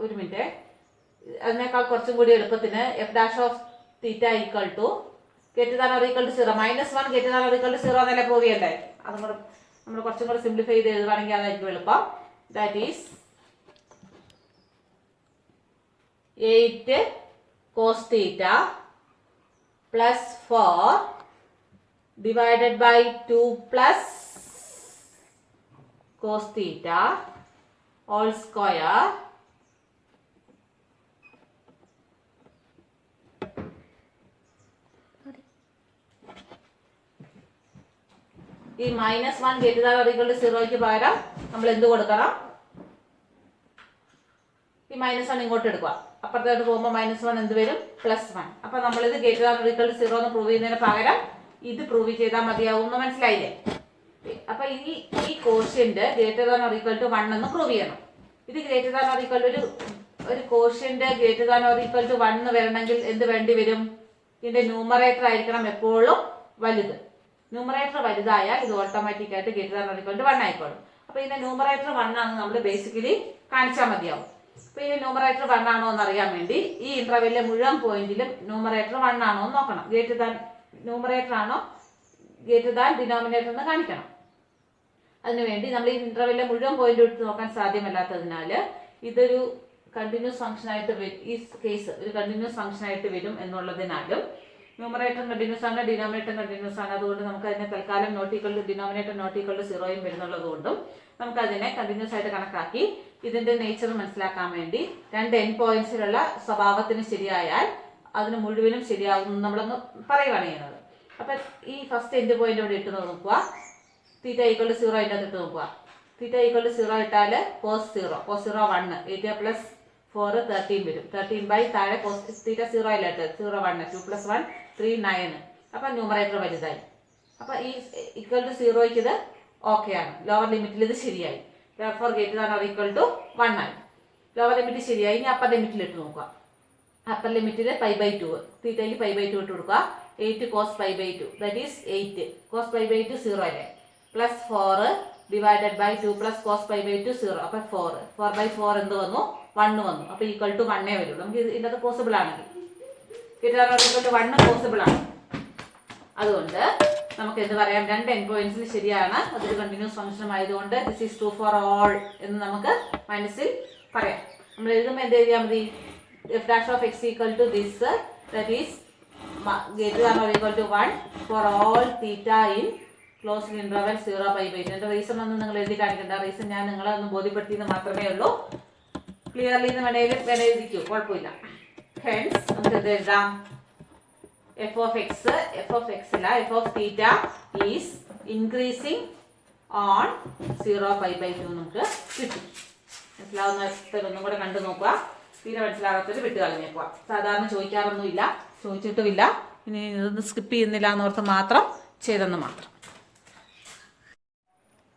ഒരു മിനിറ്റ്, അതിനേക്കാൾ കുറച്ചും കൂടി എളുപ്പത്തിന് f dash of theta equal to greater than or equal to 0 -1 greater than or equal to 0 എന്നല്ലേ പ്രൂവ് ചെയ്യണ്ടേ. അതും കൂടെ നമ്മൾ കുറച്ചും കൂടെ സിംപ്ലിഫൈ ചെയ്ത് എഴുതുവാണെങ്കിൽ അതായിരിക്കും എളുപ്പം. That is 8 cos theta plus 4 divided by 2 plus cos theta all square ഈ -1 greater than or equal to 0ക്ക് പകരം നമ്മൾ എന്ത് കൊടുക്കണം? ഈ -1 ഇങ്ങോട്ട് എടുക്കുക. അപ്പുറത്തോട്ട് പോകുമ്പോൾ -1 എന്ത് വരും? +1. അപ്പൊ നമ്മളിത് greater than or equal to 0 എന്ന് പ്രൂവ് ചെയ്യുന്നതിന് പകരം ഇത് പ്രൂവ് ചെയ്താൽ മതിയാവും എന്ന് മനസ്സിലായില്ലേ? അപ്പൊ ഈ quotient greater than or equal to 1 എന്ന് പ്രൂവ് ചെയ്യണം. ഇത് greater than or equal to ഒരു quotient greater than or equal to 1 വരണമെങ്കിൽ എന്ത് വേണ്ടി വരും? ഇതിന്റെ ന്യൂമറേറ്റർ ആയിരിക്കണം എപ്പോഴും വലുത്. ന്യൂമറേറ്റർ വലുതായാൽ ഇത് ഓട്ടോമാറ്റിക് ആയിട്ട് greater than or equal to 1 ആയിക്കോളും. അപ്പൊ ഇതിന്റെ ന്യൂമറേറ്റർ 1 ആണെന്ന് നമ്മൾ ബേസിക്കലി കാണിച്ചാൽ മതിയാവും. അപ്പൊ ഈ ന്യൂമറേറ്റർ 1 ആണോ എന്ന് അറിയാൻ വേണ്ടി ഈ ഇന്റർവെല്ലിലെ മുഴുവൻ പോയിന്റിലും ന്യൂമറേറ്റർ 1 ആണോ എന്ന് നോക്കണം. ഗ്രേറ്റർ ദാൻ ന്യൂമറേറ്റർ ആണോ ഗ്രേറ്റർ ദാൻ ഡിനോമിനേറ്റർ എന്ന് കാണിക്കണം. അതിനുവേണ്ടി നമ്മൾ ഈ ഇന്റർവെല്ലിലെ മുഴുവൻ പോയിന്റ് എടുത്ത് നോക്കാൻ സാധ്യമല്ലാത്തതിനാൽ ഇതൊരു കണ്ടിന്യൂസ് ഫംഗ്ഷൻ ആയിട്ട് ഈ കേസ് ഒരു കണ്ടിന്യൂസ് ഫംഗ്ഷൻ ആയിട്ട് വരും എന്നുള്ളതിനാലും ന്യൂമറേറ്റർ കണ്ടിന്യൂസ് ആണ്, ഡിനോമിനേറ്റർ കണ്ടിന്യൂസ് ആണ്. അതുകൊണ്ട് നമുക്ക് അതിനെ തൽക്കാലം not equal to denominator not equal to 0 വരുന്നുള്ളത് കൊണ്ടും നമുക്ക് അതിനെ കണ്ടിന്യൂസ് ആയിട്ട് കണക്കാക്കി ഇതിന്റെ നേച്ചർ മനസ്സിലാക്കാൻ വേണ്ടി 2 എൻഡ് പോയിന്റ്സിലുള്ള സ്വഭാവത്തിന് ശരിയായാൽ അതിന് മുഴുവനും ശരിയാകും നമ്മളൊന്ന് പറയുകയാണ് ചെയ്യുന്നത്. അപ്പൊ ഈ ഫസ്റ്റ് എൻഡ് പോയിന്റ് ഇവിടെ ഇട്ട് നോക്കുക. തീറ്റ ഈക്വൽ ടു 0 അതിൻ്റെ ഇട്ട് നോക്കുക. തീറ്റ ഈക്വൽ ടു 0 ഇട്ടാൽ cos 0 1 8 പ്ലസ് 4 13 വരും. 13 ബൈ താഴെ തീറ്റ 0 അല്ലാട്ട് 0 1 2 പ്ലസ് 1 3 9. അപ്പൊ ന്യൂമറേറ്റർ വലുതായി. അപ്പൊ ഈ ഈക്വൽ ടു 0ക്ക് ഇത് ഓക്കെ ആണ്. ലോവർ ലിമിറ്റിൽ ഇത് ശരിയായി. therefore greater than or equal to 1 ആയി. ലോവർ ലിമിറ്റ് ശരിയായി. ഇനി അപ്പർ ലിമിറ്റിൽ ഇട്ട് നോക്കുക. അപ്പർ ലിമിറ്റിൽ π/2 തീറ്റയിൽ π/2 ഇട്ട് കൊടുക്കുക. 8 cos π/2 ദാറ്റ് ഈസ് 8 cos π/2 0 അല്ലേ. Plus 4 divided by 2 plus cos π/2 0. അപ്പൊ 4/4 എന്ത് വന്നു? 1 വന്നു. അപ്പൊ ഈക്വൽ ടു 1 വരുള്ളൂ. നമുക്ക് ഇതിനകത്ത് പോസിബിൾ ആണെങ്കിൽ greater than or equal to 1 possible ആണ്. അതുകൊണ്ട് നമുക്ക് എന്ത് പറയാം, രണ്ട് എൻഡ് പോയിന്റ്സിൽ ശരിയാണ്, അതൊരു കണ്ടിന്യൂസ് ഫംഗ്ഷൻ ആയതുകൊണ്ട് this is true for all എന്ന് നമുക്ക് മനസ്സിൽ പറയാം. നമ്മൾ എഴുതുമ്പോൾ എന്ത് എഴുതിയാൽ മതി, f dash of x equal to this that is greater than or equal to 1 for all theta in closed interval 0π/2. എൻ്റെ റീസൺ ഒന്നും നിങ്ങൾ എഴുതി കാണിക്കേണ്ട, റീസൺ ഞാൻ നിങ്ങളെ ഒന്ന് ബോധ്യപ്പെടുത്തിയെന്ന് മാത്രമേ ഉള്ളൂ. ക്ലിയർലി എന്ന് വേണേലും എഴുതിക്കൂ, കുഴപ്പമില്ല. ഹെൻസ് നമുക്ക് എന്ത് എഴുതാം, f of f of theta is increasing on 0π/2 നമുക്ക് കിട്ടും. മനസ്സിലാവുന്നൊന്നും കൂടെ കണ്ടു നോക്കുക, തീരെ മനസ്സിലാകാത്തൊരു വിട്ട് കളഞ്ഞേക്കുക. സാധാരണ ചോദിക്കാറൊന്നുമില്ല, ചോദിച്ചിട്ടുമില്ല, ഇനി ഇതൊന്നും സ്കിപ്പ് ചെയ്യുന്നില്ല എന്നോർത്ത് മാത്രം ചെയ്തെന്ന് മാത്രം.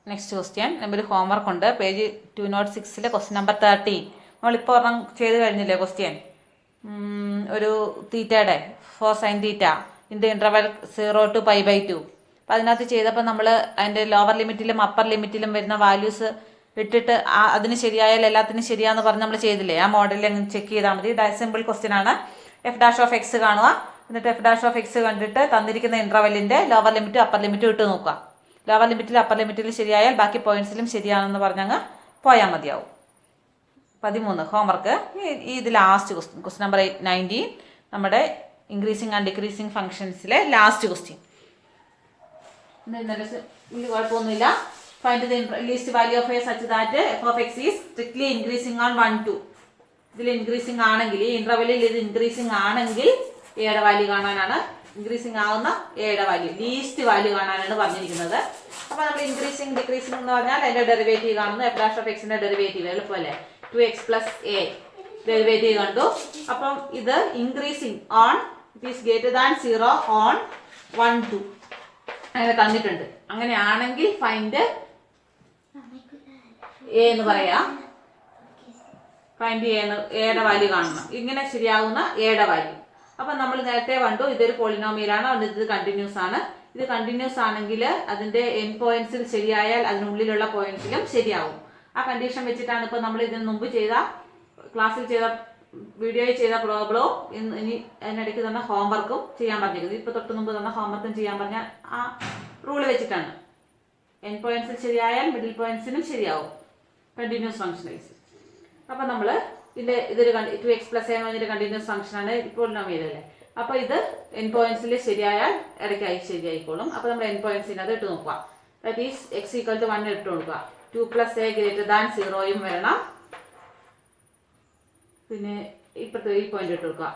നെക്സ്റ്റ് ക്വസ്റ്റ്യൻ നമ്പർ ഹോംവർക്ക് ഉണ്ട്, പേജ് 206 ക്വസ്റ്റ്യൻ നമ്പർ 13. നമ്മളിപ്പോൾ ഒരെണ്ണം ചെയ്ത് കഴിഞ്ഞില്ലേ ക്വസ്റ്റ്യൻ, ഒരു തീറ്റയുടെ 4 sin theta in the interval 0 to π/2. അപ്പോൾ അതിനകത്ത് ചെയ്തപ്പോൾ നമ്മൾ അതിൻ്റെ ലോവർ ലിമിറ്റിലും അപ്പർ ലിമിറ്റിലും വരുന്ന വാല്യൂസ് ഇട്ടിട്ട് അതിന് ശരിയായാൽ എല്ലാത്തിനും ശരിയാന്ന് പറഞ്ഞ് നമ്മൾ ചെയ്തില്ലേ, ആ മോഡലിൽ അങ്ങ് ചെക്ക് ചെയ്താൽ മതി. സിമ്പിൾ ക്വസ്റ്റ്യൻ ആണ്. എഫ് ഡാഷ് ഓഫ് എക്സ് കാണുക, എന്നിട്ട് എഫ് ഡാഷ് ഓഫ് എക്സ് കണ്ടിട്ട് തന്നിരിക്കുന്ന ഇൻ്റർവെല്ലിൻ്റെ ലോവർ ലിമിറ്റും അപ്പർ ലിമിറ്റും ഇട്ട് നോക്കുക. ലോവർ ലിമിറ്റിലും അപ്പർ ലിമിറ്റിലും ശരിയായാൽ ബാക്കി പോയിന്റ്സിലും ശരിയാണെന്ന് പറഞ്ഞങ്ങ് പോയാൽ മതിയാവും. 13 ഹോംവർക്ക്. ഇത് ലാസ്റ്റ് ക്വസ്റ്റ്യൻ നമ്പർ 19 നമ്മുടെ ഇൻക്രീസിങ് ആൻഡ് ഡിക്രീസിങ് ഫംഗ്ഷൻസിലെ ലാസ്റ്റ് ക്വസ്റ്റ്യൻ. കുഴപ്പമൊന്നുമില്ല. Find the least value of a such that f of x is strictly increasing on 1 2. ഇതിൽ ഇൻക്രീസിങ് ആണെങ്കിൽ, ഈ ഇന്റർവെല്ലിൽ ഇത് ഇൻക്രീസിങ് ആണെങ്കിൽ എയുടെ വാല്യൂ കാണാനാണ്, ഇൻക്രീസിങ് ആവുന്ന എയുടെ വാല്യൂ ലീസ്റ്റ് വാല്യൂ കാണാനാണ് പറഞ്ഞിരിക്കുന്നത്. അപ്പോൾ നമ്മൾ ഇൻക്രീസിങ് ഡിക്രീസിങ് എന്ന് പറഞ്ഞാൽ അതിന്റെ ഡെറിവേറ്റീവ് കാണുന്നു. എഫ് ഡാഷ് ഓഫ് എക്സിന്റെ ഡെറിവേറ്റീവ് എളുപ്പമല്ലേ, 2x + a ഡെറിവേറ്റീവ് കണ്ടു. അപ്പം ഇത് increasing on it is greater than 0 on 1 2 അങ്ങനെ തന്നിട്ടുണ്ട്. അങ്ങനെയാണെങ്കിൽ ഫൈൻഡ് എ എന്ന് പറയാം. ഫൈൻഡ് എയുടെ വാല്യൂ കാണണം, ഇങ്ങനെ ശരിയാകുന്ന എയുടെ വാല്യൂ. അപ്പം നമ്മൾ നേരത്തെ കണ്ടു ഇതൊരു പോളിനോമിയലാണ്, അതുകൊണ്ട് ഇത് കണ്ടിന്യൂസ് ആണ്. ഇത് കണ്ടിന്യൂസ് ആണെങ്കിൽ അതിന്റെ എൻ പോയിന്റ്സിൽ ശരിയായാൽ അതിനുള്ളിലുള്ള പോയിന്റ്സിലും ശരിയാവും. ആ കണ്ടീഷൻ വെച്ചിട്ടാണ് ഇപ്പോൾ നമ്മൾ ഇതിന് മുമ്പ് ചെയ്ത ക്ലാസ്സിൽ ചെയ്ത വീഡിയോയിൽ ചെയ്ത പ്രോബ്ലവും ഇനി അതിനിടയ്ക്ക് തന്ന ഹോംവർക്കും ചെയ്യാൻ പറഞ്ഞിരിക്കുന്നത്. ഇപ്പോൾ തൊട്ട് മുമ്പ് തന്ന ഹോംവർക്കും ചെയ്യാൻ പറഞ്ഞ ആ റൂള് വെച്ചിട്ടാണ്. എൻ പോയിന്റ്സിൽ ശരിയായാൽ മിഡിൽ പോയിന്റ്സിനും ശരിയാവും കണ്ടിന്യൂസ് ഫംഗ്ഷനൈസ്. അപ്പം നമ്മൾ ഇതൊരു 2x + a എന്നൊരു കണ്ടിന്യൂസ് ഫംഗ്ഷനാണ്, പോളിനോമിയലല്ലേ. അപ്പോൾ ഇത് എൻ പോയിന്റ്സിൽ ശരിയായാൽ ഇടയ്ക്കായി ശരിയായിക്കോളും. അപ്പോൾ നമ്മൾ എൻ പോയിന്റ്സിനകത്ത് ഇട്ട് നോക്കുക. ദാറ്റ് ഈസ് x = 1 ഇട്ട് കൊടുക്കുക. 2 + a > 0 വരണം. പിന്നെ ഇപ്പോഴത്തെ ഈ പോയിന്റ് ഇട്ട് കൊടുക്കുക.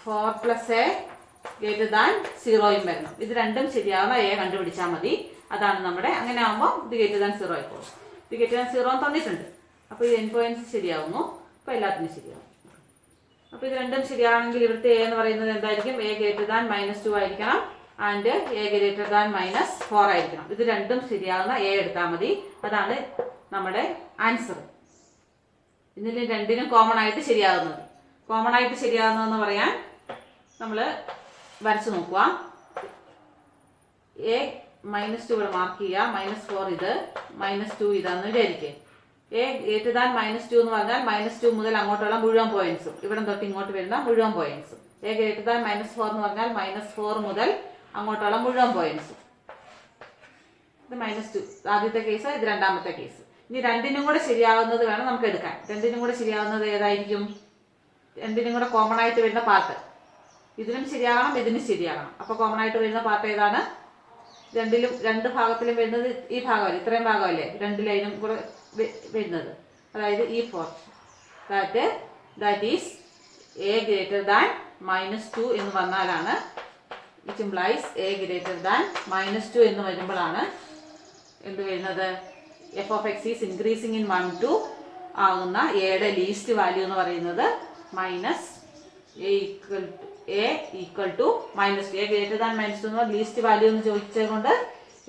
4 + a > 0 വരണം. ഇത് രണ്ടും ശരിയാവുന്ന എ കണ്ടുപിടിച്ചാൽ മതി. അതാണ് നമ്മുടെ, അങ്ങനെ ആകുമ്പോൾ ഇത് > 0 ആയിക്കോളും. ഇത് > 0 തന്നിട്ടുണ്ട്. അപ്പോൾ ഈ എൻ പോയിന്റ്സ് ശരിയാവുന്നു. അപ്പോൾ എല്ലാത്തിനും ശരിയാവും. അപ്പോൾ ഇത് രണ്ടും ശരിയാണെങ്കിൽ ഇവിടുത്തെ എ എന്ന് പറയുന്നത് എന്തായിരിക്കും, a > -2 ആയിരിക്കണം ആൻഡ് a > -4 ആയിരിക്കണം. ഇത് രണ്ടും ശരിയാവുന്ന എ എടുത്താൽ മതി. അതാണ് നമ്മുടെ ആൻസർ. ഇതിൽ രണ്ടിനും കോമൺ ആയിട്ട് ശരിയാകുന്നത്. കോമൺ ആയിട്ട് ശരിയാകുന്നതെന്ന് പറയാൻ നമ്മൾ വരച്ചു നോക്കുക. a -2 ഇവിടെ മാർക്ക് ചെയ്യുക, -4 ഇത്, -2 ഇതാന്ന് വിചാരിക്കുക. a > -2 എന്ന് പറഞ്ഞാൽ -2 മുതൽ അങ്ങോട്ടുള്ള മുഴുവൻ പോയിന്റ്സും, ഇവിടെ തൊട്ട് ഇങ്ങോട്ട് വരുന്ന മുഴുവൻ പോയിന്റ്സും. a > -4 എന്ന് പറഞ്ഞാൽ -4 മുതൽ അങ്ങോട്ടുള്ള മുഴുവൻ പോയിന്റ്സും. ഇത് -2 ആദ്യത്തെ കേസ്, ഇത് രണ്ടാമത്തെ കേസ്. ഇനി രണ്ടിനും കൂടെ ശരിയാവുന്നത് വേണം നമുക്ക് എടുക്കാൻ. രണ്ടിനും കൂടെ ശരിയാവുന്നത് ഏതായിരിക്കും, രണ്ടിനും കൂടെ കോമൺ ആയിട്ട് വരുന്ന പാർട്ട്. ഇതിനും ശരിയാകണം, ഇതിനും ശരിയാകണം. അപ്പോൾ കോമൺ ആയിട്ട് വരുന്ന പാർട്ട് ഏതാണ്, രണ്ടിലും രണ്ട് ഭാഗത്തിലും വരുന്നത് ഈ ഭാഗമല്ലേ, ഇത്രയും ഭാഗമല്ലേ രണ്ട് ലൈനും കൂടെ വരുന്നത്. അതായത് ഈ പോർഷൻ ദാറ്റ് ഈസ് a > -2 എന്ന് വന്നാലാണ്, ഇറ്റ് ഇംപ്ലൈസ് a > -2 എന്ന് വരുമ്പോഴാണ് എന്ത് വരുന്നത്, F of x is increasing in 1 2 ആകുന്ന എയുടെ ലീസ്റ്റ് വാല്യൂ എന്ന് പറയുന്നത് a equal to -2. a > -2 എന്ന് ലീസ്റ്റ് വാല്യൂ എന്ന് ചോദിച്ചത് കൊണ്ട്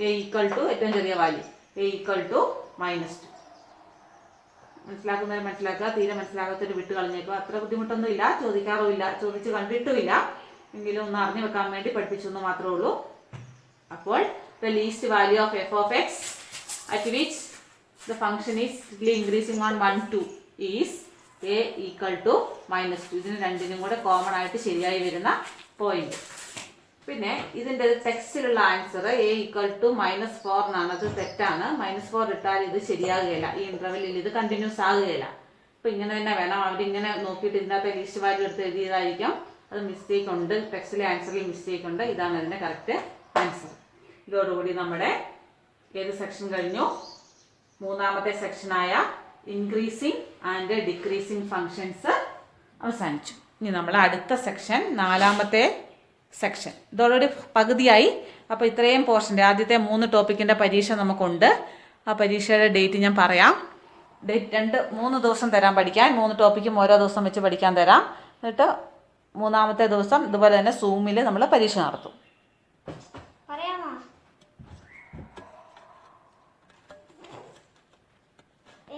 a equal to ഏറ്റവും ചെറിയ വാല്യൂ a equal to -2. മനസ്സിലാക്കുന്നവരെ മനസ്സിലാക്കുക, തീരെ മനസ്സിലാകാത്തൊരു വിട്ട് കളഞ്ഞേക്കുക. അത്ര ബുദ്ധിമുട്ടൊന്നുമില്ല, ചോദിക്കാറുമില്ല, ചോദിച്ച് കണ്ടിട്ടുമില്ല, എങ്കിലും ഒന്ന് അറിഞ്ഞു വെക്കാൻ വേണ്ടി പഠിപ്പിച്ചു എന്ന് മാത്രമേ ഉള്ളൂ. അപ്പോൾ the least value of f of x at which the function is increasing on 1 2 is a equal to -2. ഇതിന് രണ്ടിനും കൂടെ കോമൺ ആയിട്ട് ശരിയായി വരുന്ന പോയിന്റ്. പിന്നെ ഇതിൻ്റെ ടെക്സ്റ്റിലുള്ള ആൻസർ a = -4 എന്നാണ്. അത് തെറ്റാണ്. -4 ഇട്ടാൽ ഇത് ശരിയാകുകയില്ല. ഈ ഇൻ്റർവെല്ലിൽ ഇത് കണ്ടിന്യൂസ് ആകുകയില്ല. അപ്പോൾ ഇങ്ങനെ തന്നെ വേണം. അവരിങ്ങനെ നോക്കിയിട്ട് ഇതിനകത്ത് ലീസ്റ്റ് വാല്യൂ എടുത്ത് എഴുതിയതായിരിക്കും. അത് മിസ്റ്റേക്ക് ഉണ്ട്. ടെക്സ്റ്റിലെ ആൻസറിൽ മിസ്റ്റേക്ക് ഉണ്ട്. ഇതാണ് അതിൻ്റെ കറക്റ്റ് ആൻസർ. ഇതോടുകൂടി നമ്മുടെ ഏത് സെക്ഷൻ കഴിഞ്ഞു? മൂന്നാമത്തെ സെക്ഷനായ ഇൻക്രീസിങ് ആൻഡ് ഡിക്രീസിങ് ഫങ്ഷൻസ് അവസാനിച്ചു. ഇനി നമ്മൾ അടുത്ത സെക്ഷൻ, നാലാമത്തെ സെക്ഷൻ. ഇതോടുകൂടി പകുതിയായി. അപ്പോൾ ഇത്രയും പോർഷൻ്റെ ആദ്യത്തെ 3 ടോപ്പിക്കിൻ്റെ പരീക്ഷ നമുക്കുണ്ട്. ആ പരീക്ഷയുടെ ഡേറ്റ് ഞാൻ പറയാം. ഡേറ്റ് 3 ദിവസം തരാം പഠിക്കാൻ. 3 ടോപ്പിക്കും ഓരോ ദിവസം വെച്ച് പഠിക്കാൻ തരാം. എന്നിട്ട് മൂന്നാമത്തെ ദിവസം ഇതുപോലെ തന്നെ സൂമിൽ നമ്മൾ പരീക്ഷ നടത്തും.